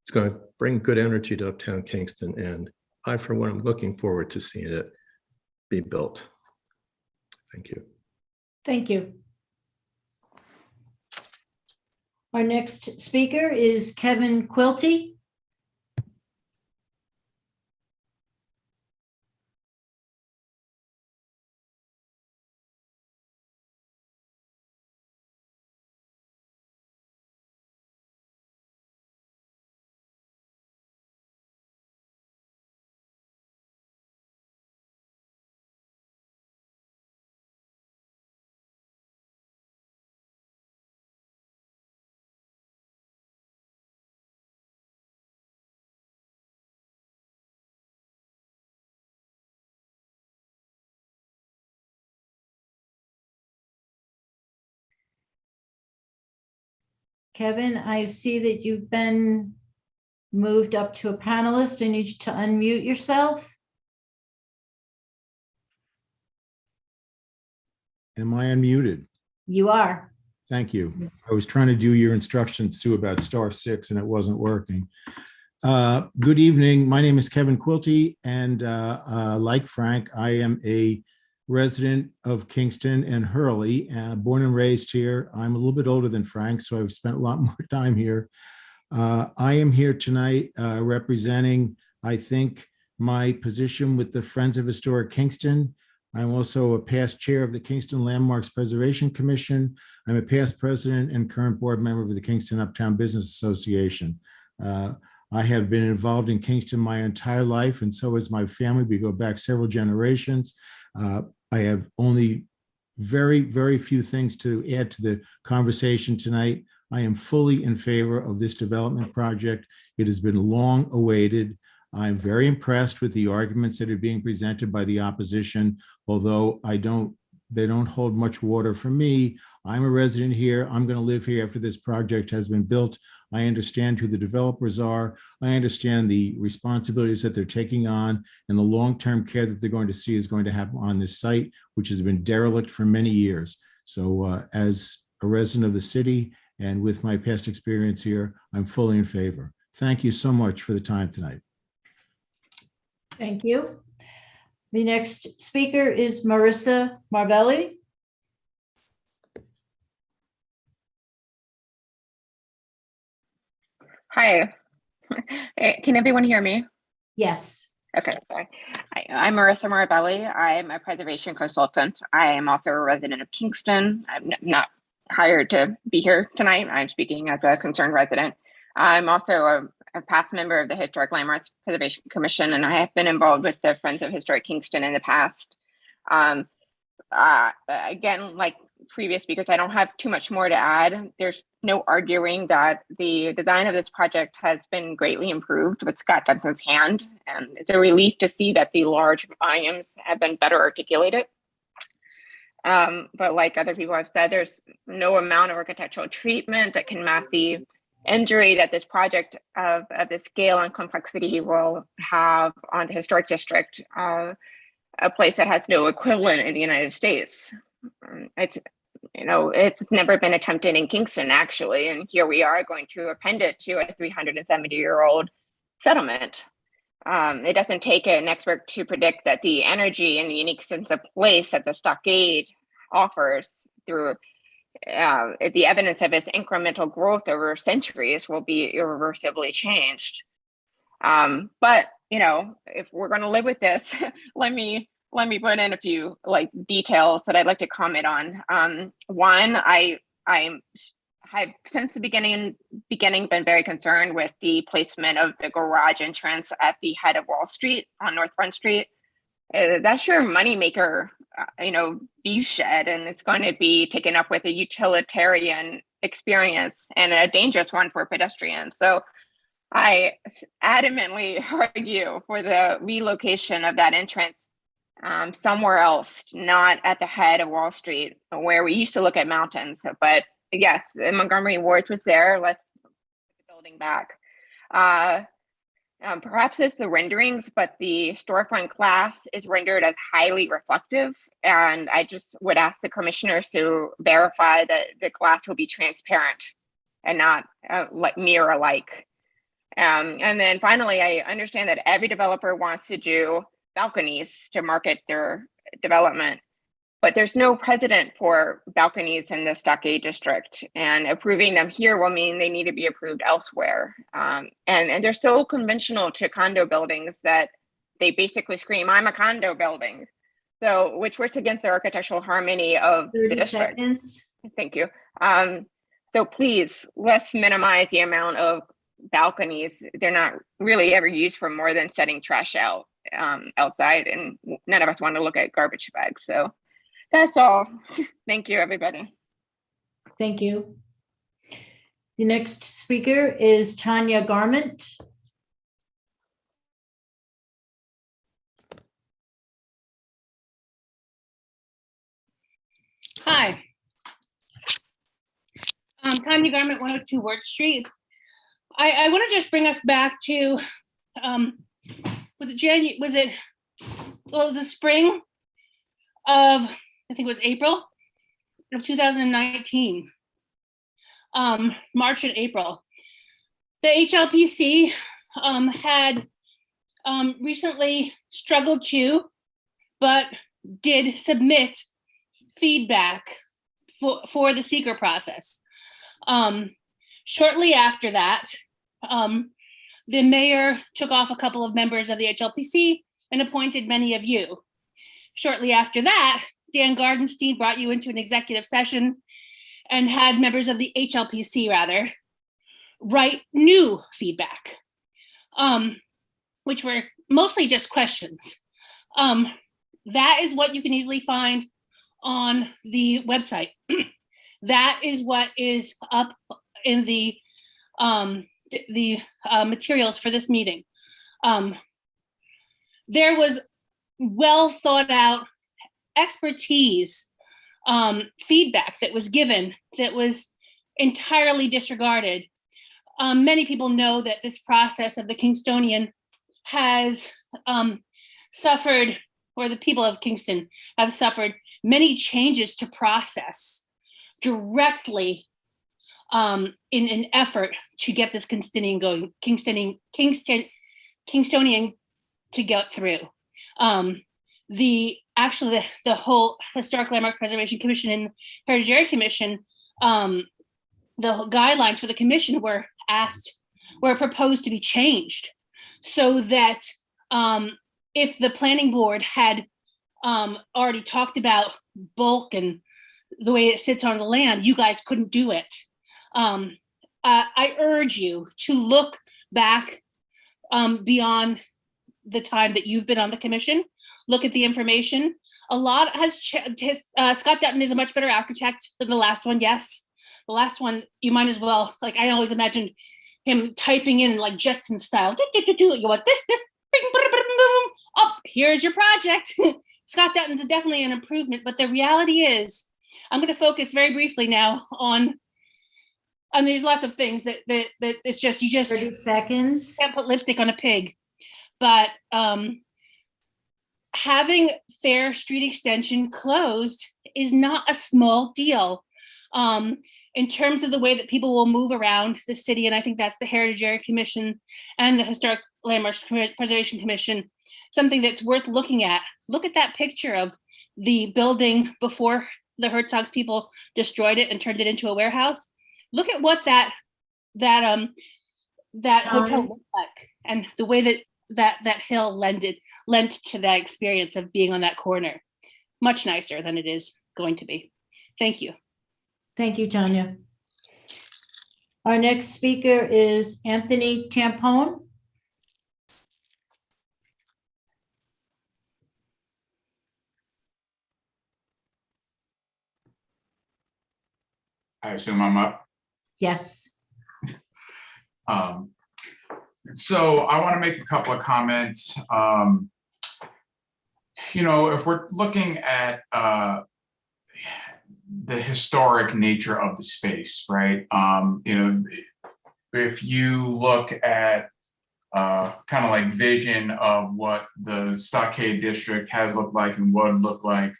It's going to bring good energy to uptown Kingston. And I, for one, am looking forward to seeing it be built. Thank you. Thank you. Our next speaker is Kevin Quilty. Kevin, I see that you've been moved up to a panelist. I need you to unmute yourself. Am I unmuted? You are. Thank you. I was trying to do your instructions too about *6 and it wasn't working. Good evening. My name is Kevin Quilty, and like Frank, I am a resident of Kingston and Hurley, born and raised here. I'm a little bit older than Frank, so I've spent a lot more time here. I am here tonight representing, I think, my position with the Friends of Historic Kingston. I'm also a past chair of the Kingston Landmarks Preservation Commission. I'm a past president and current board member of the Kingston Uptown Business Association. I have been involved in Kingston my entire life, and so has my family. We go back several generations. I have only very, very few things to add to the conversation tonight. I am fully in favor of this development project. It has been long awaited. I'm very impressed with the arguments that are being presented by the opposition, although they don't hold much water for me. I'm a resident here. I'm going to live here after this project has been built. I understand who the developers are. I understand the responsibilities that they're taking on and the long-term care that they're going to see is going to happen on this site, which has been derelict for many years. So as a resident of the city and with my past experience here, I'm fully in favor. Thank you so much for the time tonight. Thank you. The next speaker is Marissa Marbelli. Hi, can everyone hear me? Yes. Okay, sorry. I'm Marissa Marbelli. I'm a preservation consultant. I am also a resident of Kingston. I'm not hired to be here tonight. I'm speaking as a concerned resident. I'm also a past member of the Historic Landmarks Preservation Commission, and I have been involved with the Friends of Historic Kingston in the past. Again, like previous speakers, I don't have too much more to add. There's no arguing that the design of this project has been greatly improved with Scott Dunson's hand, and it's a relief to see that the large volumes have been better articulated. But like other people have said, there's no amount of architectural treatment that can match the injury that this project of this scale and complexity will have on the historic district, a place that has no equivalent in the United States. It's never been attempted in Kingston, actually, and here we are going to append it to a 370-year-old settlement. It doesn't take an expert to predict that the energy and the unique sense of place that the stockade offers through the evidence of its incremental growth over centuries will be irreversibly changed. But if we're going to live with this, let me put in a few details that I'd like to comment on. One, I have since the beginning been very concerned with the placement of the garage entrance at the head of Wall Street on North Front Street. That's your moneymaker, view shed, and it's going to be taken up with a utilitarian experience and a dangerous one for pedestrians. So I adamantly argue for the relocation of that entrance somewhere else, not at the head of Wall Street, where we used to look at mountains. But yes, the Montgomery Ward was there. Let's put the building back. Perhaps it's the renderings, but the storefront glass is rendered as highly reflective. And I just would ask the commissioners to verify that the glass will be transparent and not mirror-like. And then finally, I understand that every developer wants to do balconies to market their development, but there's no precedent for balconies in the Stockade District, and approving them here will mean they need to be approved elsewhere. And they're so conventional to condo buildings that they basically scream, "I'm a condo building," so which works against the architectural harmony of the district. 30 seconds. Thank you. So please, let's minimize the amount of balconies. They're not really ever used for more than setting trash out outside, and none of us want to look at garbage bags. So that's all. Thank you, everybody. Thank you. The next speaker is Tanya Garment. Hi. Tanya Garment, 102 Ward Street. I want to just bring us back to, was it the spring of, I think it was April of 2019, March and April. The HLPC had recently struggled to, but did submit feedback for the seeker process. Shortly after that, the mayor took off a couple of members of the HLPC and appointed many of you. Shortly after that, Dan Gardenstein brought you into an executive session and had members of the HLPC write new feedback, which were mostly just questions. That is what you can easily find on the website. That is what is up in the materials for this meeting. There was well thought out expertise, feedback that was given that was entirely disregarded. Many people know that this process of the Kingstonian has suffered, or the people of Kingston have suffered many changes to process directly in an effort to get this Kingstonian going, Kingstonian to get through. The whole Historic Landmarks Preservation Commission and Heritage Area Commission, the guidelines for the commission were proposed to be changed so that if the planning board had already talked about bulk and the way it sits on the land, you guys couldn't do it. I urge you to look back beyond the time that you've been on the commission, look at the information. A lot has Scott Dutton is a much better architect than the last one, yes. The last one, you might as well, like I always imagined him typing in like Jetson style. You want this, bing, boom, oh, here's your project. Scott Dutton's definitely an improvement, but the reality is, I'm going to focus very briefly now on, and there's lots of things that it's just, you just 30 seconds. Can't put lipstick on a pig. But having Fair Street Extension closed is not a small deal in terms of the way that people will move around the city. And I think that's the Heritage Area Commission and the Historic Landmarks Preservation Commission, something that's worth looking at. Look at that picture of the building before the Herzogs people destroyed it and turned it into a warehouse. Look at what that hotel looked like, and the way that hill lent to that experience of being on that corner. Much nicer than it is going to be. Thank you. Thank you, Tanya. Our next speaker is Anthony Tampone. I assume I'm up. Yes. So I want to make a couple of comments. If we're looking at the historic nature of the space, right? If you look at kind of like vision of what the Stockade District has looked like and would look like,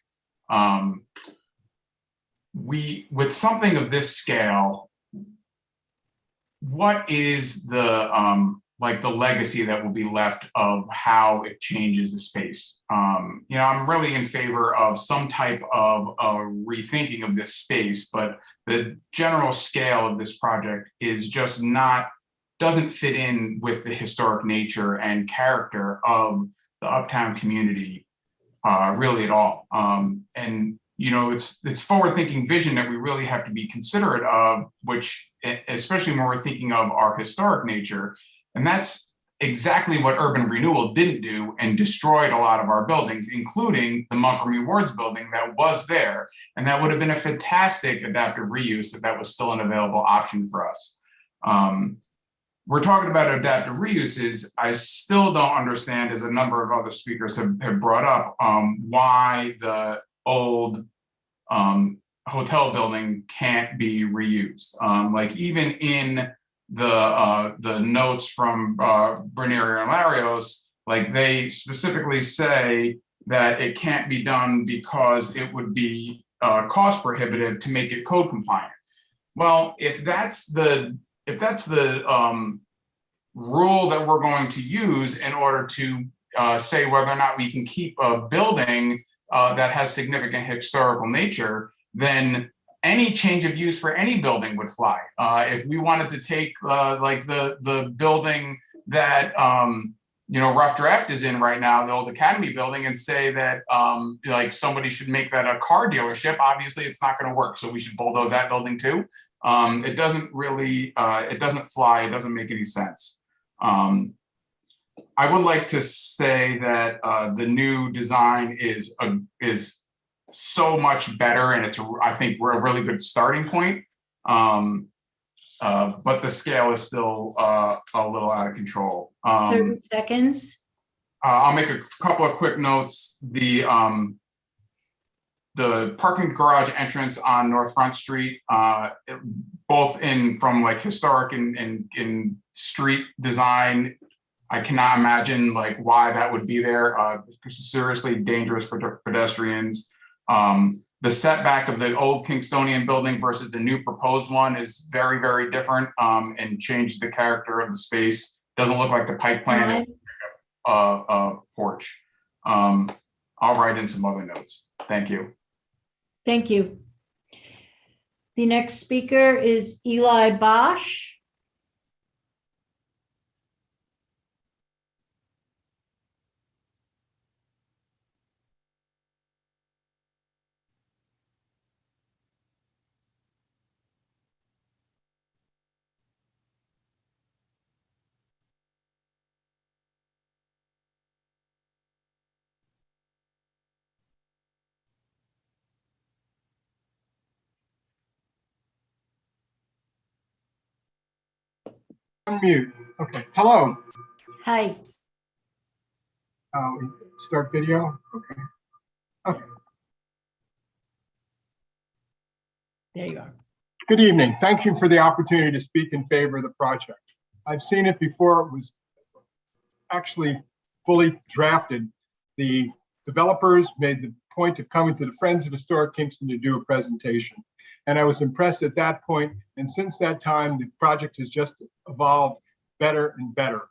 with something of this scale, what is the the legacy that will be left of how it changes the space? I'm really in favor of some type of rethinking of this space, but the general scale of this project is just doesn't fit in with the historic nature and character of the Uptown community really at all. It's forward-thinking vision that we really have to be considerate of, which, especially when we're thinking of our historic nature, and that's exactly what urban renewal didn't do and destroyed a lot of our buildings, including the Montgomery Wards building that was there. And that would have been a fantastic adaptive reuse if that was still an available option for us. We're talking about adaptive reuses. I still don't understand, as a number of other speakers have brought up, why the old hotel building can't be reused. Even in the notes from Bernier and Larios, they specifically say that it can't be done because it would be cost prohibitive to make it code compliant. Well, if that's the rule that we're going to use in order to say whether or not we can keep a building that has significant historical nature, then any change of use for any building would fly. If we wanted to take the building that Rough Draft is in right now, the old Academy building, and say that somebody should make that a car dealership, obviously it's not going to work. So we should bulldoze that building too. It doesn't really, it doesn't fly. It doesn't make any sense. I would like to say that the new design is so much better, and I think we're a really good starting point. but the scale is still a little out of control. 30 seconds. I'll make a couple of quick notes. The parking garage entrance on North Front Street, both from like historic and street design, I cannot imagine like why that would be there. Seriously dangerous for pedestrians. The setback of the old Kingstonian building versus the new proposed one is very, very different, and changes the character of the space. Doesn't look like the pipe plan porch. I'll write in some other notes. Thank you. Thank you. The next speaker is Eli Bosch. Unmute. Okay. Hello. Hi. Start video. Okay. Okay. There you are. Good evening. Thank you for the opportunity to speak in favor of the project. I've seen it before. It was actually fully drafted. The developers made the point of coming to the Friends of Historic Kingston to do a presentation. And I was impressed at that point. And since that time, the project has just evolved better and better.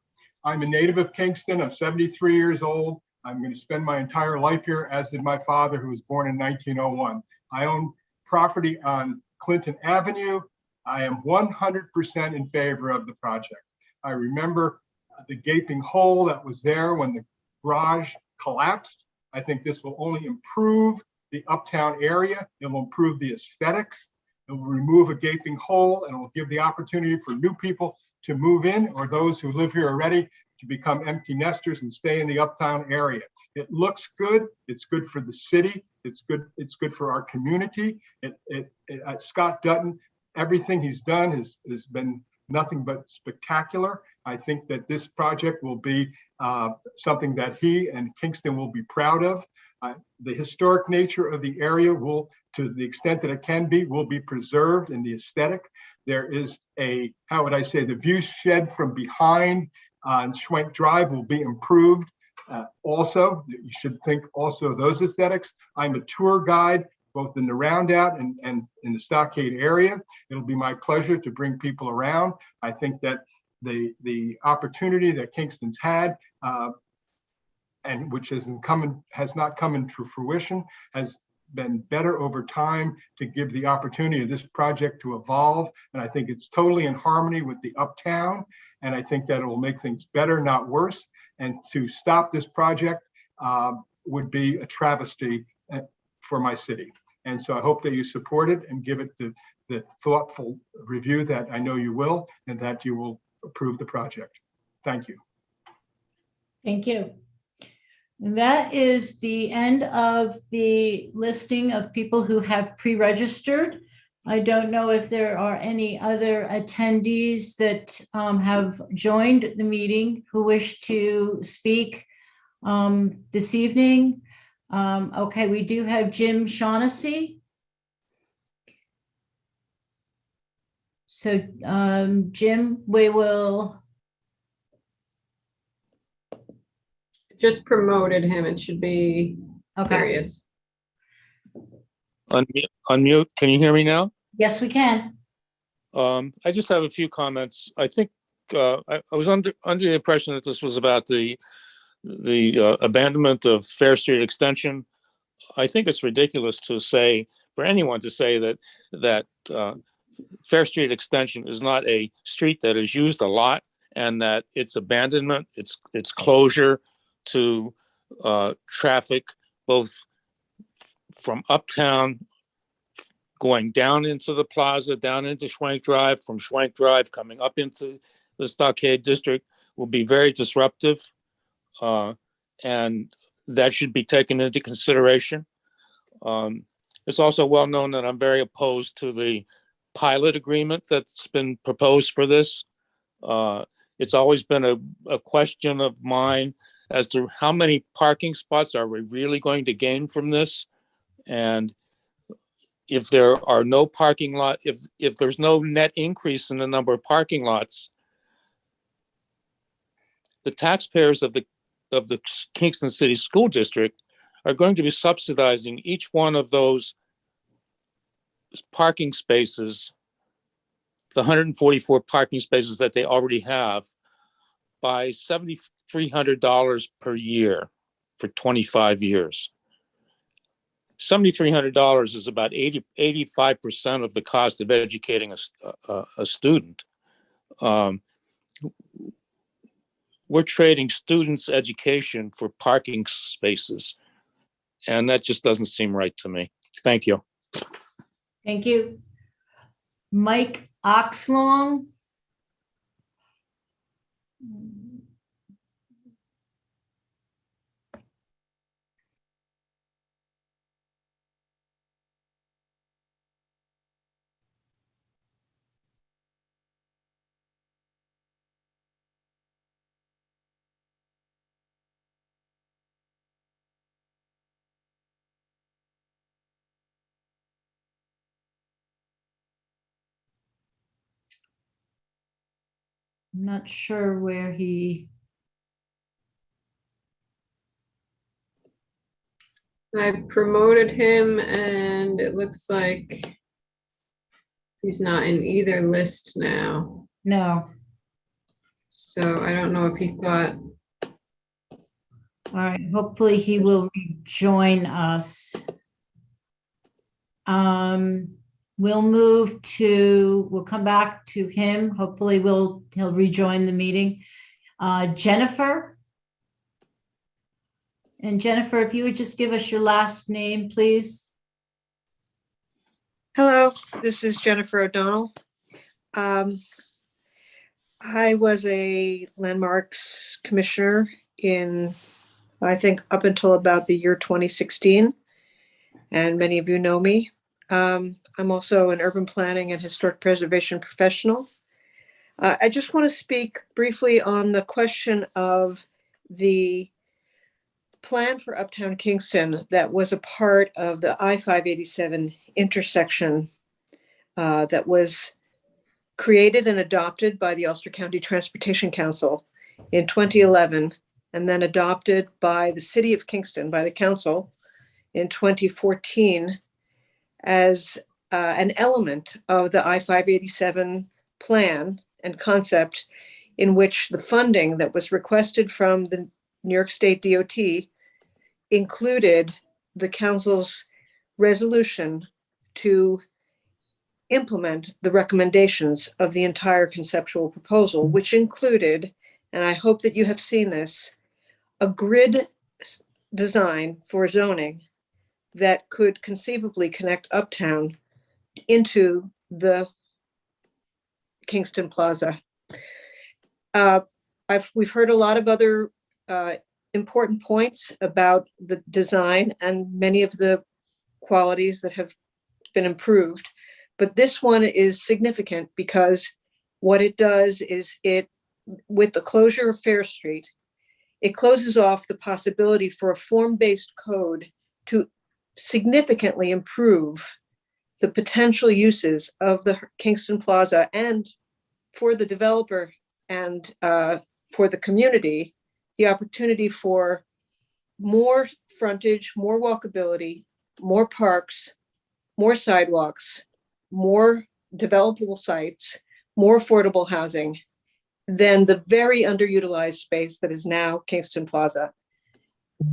I'm a native of Kingston. I'm 73 years old. I'm going to spend my entire life here, as did my father, who was born in 1901. I own property on Clinton Avenue. I am 100% in favor of the project. I remember the gaping hole that was there when the garage collapsed. I think this will only improve the uptown area. It will improve the aesthetics. It will remove a gaping hole, and it will give the opportunity for new people to move in, or those who live here already to become empty nesters and stay in the uptown area. It looks good. It's good for the city. It's good for our community. Scott Dutton, everything he's done has been nothing but spectacular. I think that this project will be something that he and Kingston will be proud of. The historic nature of the area will, to the extent that it can be, will be preserved in the aesthetic. There is the view shed from behind on Schwenk Drive will be improved. Also, you should think also those aesthetics. I'm a tour guide, both in the roundout and in the stockade area. It'll be my pleasure to bring people around. I think that the opportunity that Kingston's had, and which has not come into fruition, has been better over time to give the opportunity of this project to evolve. And I think it's totally in harmony with the uptown. And I think that it will make things better, not worse. And to stop this project would be a travesty for my city. And so I hope that you support it and give it the thoughtful review that I know you will, and that you will approve the project. Thank you. Thank you. That is the end of the listing of people who have pre-registered. I don't know if there are any other attendees that have joined the meeting who wish to speak this evening. Okay, we do have Jim Shaughnessy. So Jim, we will. Just promoted him. It should be Darius. Unmute. Can you hear me now? Yes, we can. I just have a few comments. I think I was under the impression that this was about the abandonment of Fair Street Extension. I think it's ridiculous to say, for anyone to say that Fair Street Extension is not a street that is used a lot, and that its abandonment, its closure to traffic, both from uptown going down into the plaza, down into Schwenk Drive, from Schwenk Drive coming up into the Stockade District, will be very disruptive. And that should be taken into consideration. It's also well known that I'm very opposed to the pilot agreement that's been proposed for this. It's always been a question of mine as to how many parking spots are we really going to gain from this? And if there are no parking lot, if there's no net increase in the number of parking lots, the taxpayers of the Kingston City School District are going to be subsidizing each one of those parking spaces, the 144 parking spaces that they already have, by $7,300 per year for 25 years. $7,300 is about 85% of the cost of educating a student. We're trading students' education for parking spaces, and that just doesn't seem right to me. Thank you. Thank you. Mike Oxlong. I'm not sure where he. I promoted him and it looks like he's not in either list now. No. So I don't know if he thought. All right, hopefully he will rejoin us. We'll come back to him. Hopefully he'll rejoin the meeting. Jennifer. And Jennifer, if you would just give us your last name, please. Hello, this is Jennifer O'Donnell. I was a landmarks commissioner in, I think, up until about the year 2016, and many of you know me. I'm also an urban planning and historic preservation professional. I just want to speak briefly on the question of the plan for Uptown Kingston that was a part of the I-587 intersection that was created and adopted by the Ulster County Transportation Council in 2011, and then adopted by the City of Kingston, by the council, in 2014 as an element of the I-587 plan and concept, in which the funding that was requested from the New York State DOT included the council's resolution to implement the recommendations of the entire conceptual proposal, which included, and I hope that you have seen this, a grid design for zoning that could conceivably connect Uptown into the Kingston Plaza. We've heard a lot of other important points about the design and many of the qualities that have been improved. But this one is significant because what it does is with the closure of Fair Street, it closes off the possibility for a form-based code to significantly improve the potential uses of the Kingston Plaza, and for the developer and for the community, the opportunity for more frontage, more walkability, more parks, more sidewalks, more developable sites, more affordable housing than the very underutilized space that is now Kingston Plaza.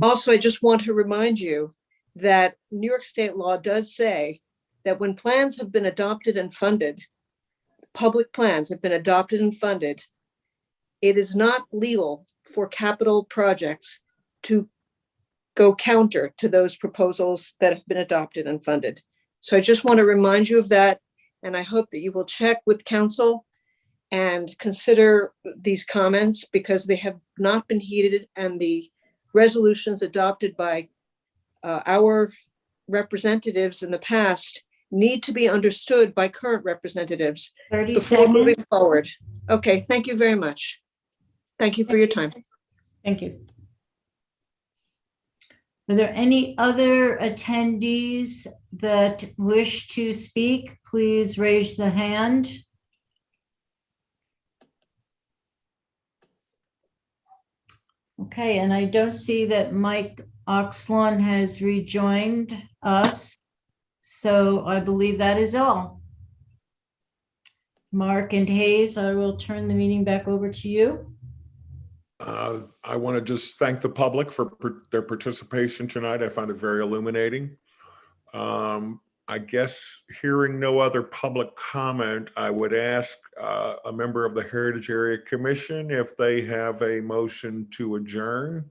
Also, I just want to remind you that New York State law does say that when plans have been adopted and funded, public plans have been adopted and funded, it is not legal for capital projects to go counter to those proposals that have been adopted and funded. So I just want to remind you of that, and I hope that you will check with council and consider these comments, because they have not been heeded, and the resolutions adopted by our representatives in the past need to be understood by current representatives 30 before moving seconds. forward. Okay, thank you very much. Thank you for your time. Thank you. Are there any other attendees that wish to speak? Please raise the hand. Okay, and I don't see that Mike Oxlawn has rejoined us. So I believe that is all. Mark and Hayes, I will turn the meeting back over to you. I want to just thank the public for their participation tonight. I found it very illuminating. I guess hearing no other public comment, I would ask a member of the Heritage Area Commission if they have a motion to adjourn.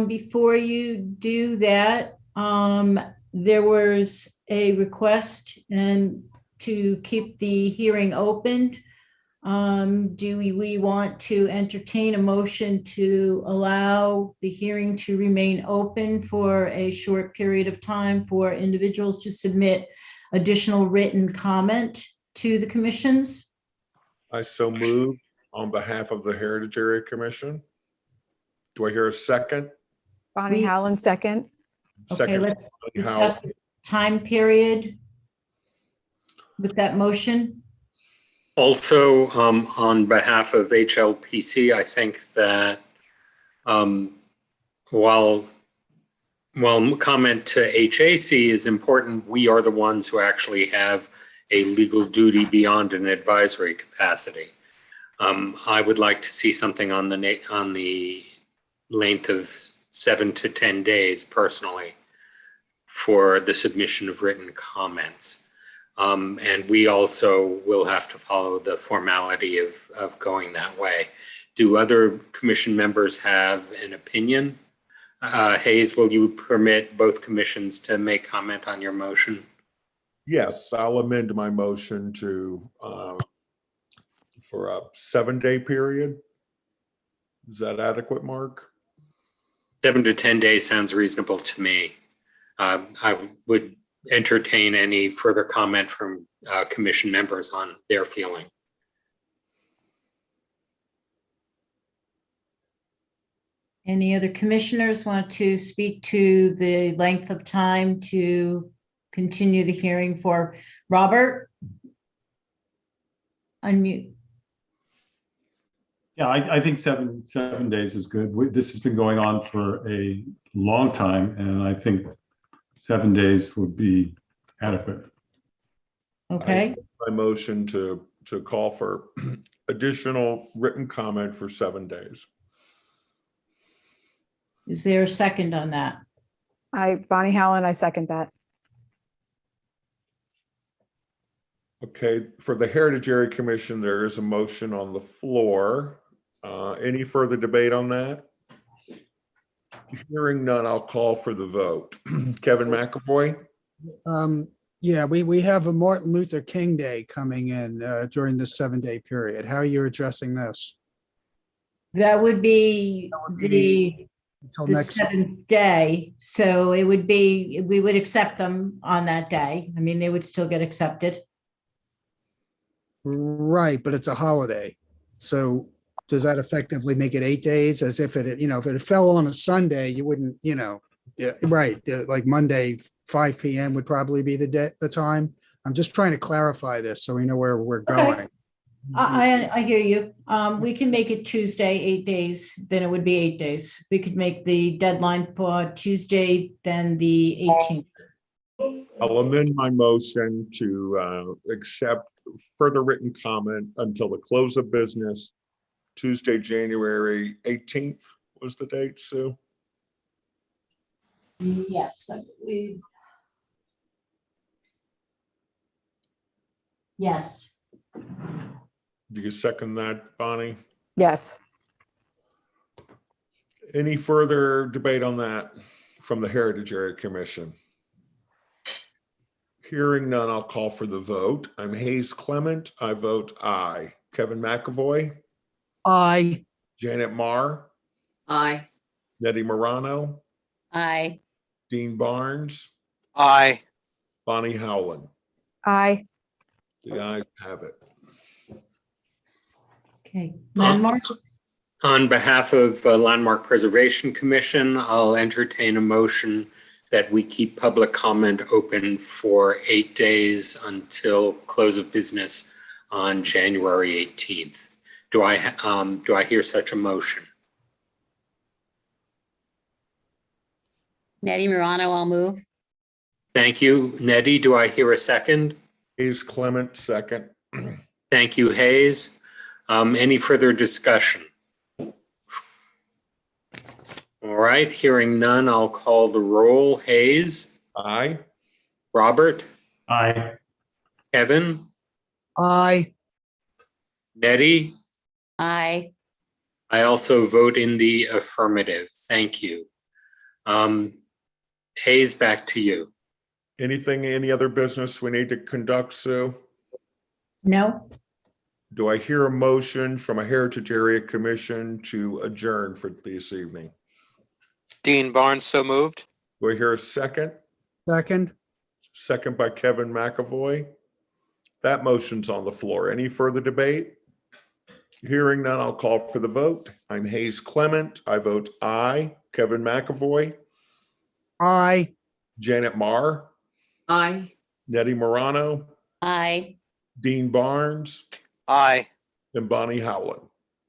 Before you do that, there was a request and to keep the hearing open. Do we want to entertain a motion to allow the hearing to remain open for a short period of time for individuals to submit additional written comment to the commissions? I so move on behalf of the Heritage Area Commission. Do I hear a second? Bonnie Howland, second. Okay, Second, let's Bonnie discuss Howland. the time period with that motion. Also, on behalf of HLPC, I think that while comment to HAC is important, we are the ones who actually have a legal duty beyond an advisory capacity. I would like to see something on the length of 7 to 10 days personally for the submission of written comments. And we also will have to follow the formality of going that way. Do other commission members have an opinion? Hayes, will you permit both commissions to make comment on your motion? Yes, I'll amend my motion to for a 7-day period. Is that adequate, Mark? 7 to 10 days sounds reasonable to me. I would entertain any further comment from commission members on their feeling. Any other commissioners want to speak to the length of time to continue the hearing for Robert? Unmute. Yeah, I think seven days is good. This has been going on for a long time, and I think 7 days would be adequate. Okay. My motion to call for additional written comment for 7 days. Is there a second on that? Bonnie Howland, I second that. Okay, for the Heritage Area Commission, there is a motion on the floor. Any further debate on that? Hearing none, I'll call for the vote. Kevin McAvoy? Yeah, we have a Martin Luther King Day coming in during this 7-day period. How are you addressing this? That would be until the next 7th day. So it would be, we would accept them on that day. I mean, they would still get accepted. Right, but it's a holiday. So does that effectively make it 8 days? As if it, if it fell on a Sunday, you wouldn't, yeah, right. Like Monday, 5 p.m. would probably be the time. I'm just trying to clarify this so we know where we're going. I hear you. We can make it Tuesday, 8 days, then it would be 8 days. We could make the deadline for Tuesday, then the 18th. I'll amend my motion to accept further written comment until the close of business, Tuesday, January 18th was the date, Sue? Yes, I believe. Yes. Do you second that, Bonnie? Yes. Any further debate on that from the Heritage Area Commission? Hearing none, I'll call for the vote. I'm Hayes Clement. I vote aye. Kevin McAvoy? Aye. Janet Marr? Aye. Nettie Morano? Aye. Dean Barnes? Aye. Bonnie Howland. Aye. The ayes have it. Okay, landmarks. On behalf of Landmark Preservation Commission, I'll entertain a motion that we keep public comment open for 8 days until close of business on January 18th. Do I hear such a motion? Nettie Morano, I'll move. Thank you, Nettie. Do I hear a second? Hayes Clement, second. Thank you, Hayes. Any further discussion? All right, hearing none, I'll call the roll. Hayes? Aye. Robert? Aye. Kevin? Aye. Nettie? Aye. I also vote in the affirmative. Thank you. Hayes, back to you. Any other business we need to conduct, Sue? No. Do I hear a motion from a Heritage Area Commission to adjourn for this evening? Dean Barnes, so moved. Do I hear a second? Second. Second by Kevin McAvoy. That motion's on the floor. Any further debate? Hearing none, I'll call for the vote. I'm Hayes Clement. I vote aye. Kevin McAvoy. Aye. Janet Marr. Aye. Nettie Morano. Aye. Dean Barnes. Aye. And Bonnie Howland.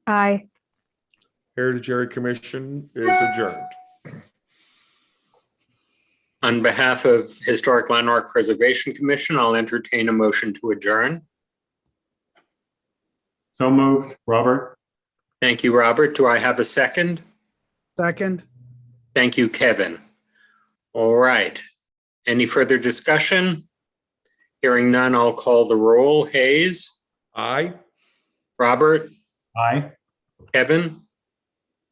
Aye. Heritage Area Commission is adjourned. On behalf of Historic Landmark Preservation Commission, I'll entertain a motion to adjourn. So moved. Robert? Thank you, Robert. Do I have a second? Second. Thank you, Kevin. All right. Any further discussion? Hearing none, I'll call the roll. Hayes? Aye. Robert? Aye. Kevin?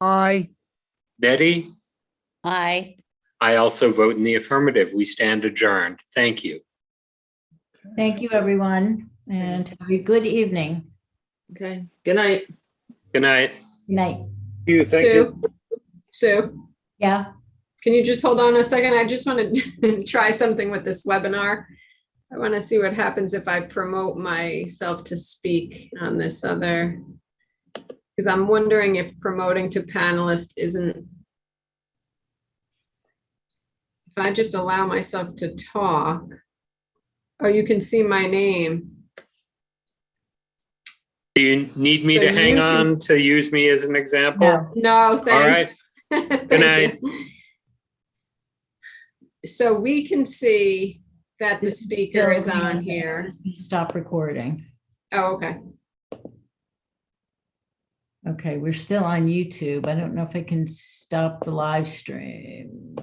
Aye. Nettie? Aye. I also vote in the affirmative. We stand adjourned. Thank you. Thank you, everyone, and have a good evening. Okay. Good night. Good night. Good night. Sue, Yeah. can you just hold on a second? I just want to try something with this webinar. I want to see what happens if I promote myself to speak on this other, because I'm wondering if promoting to panelist isn't, if I just allow myself to talk, oh, you can see my name. Do you need me So to hang you on to use me as an example? No, thanks. All right. Good Thank night. you. So we can see that the This is speaker is still- on here. Stop recording. Oh, okay. Okay, we're still on YouTube. I don't know if I can stop the live stream.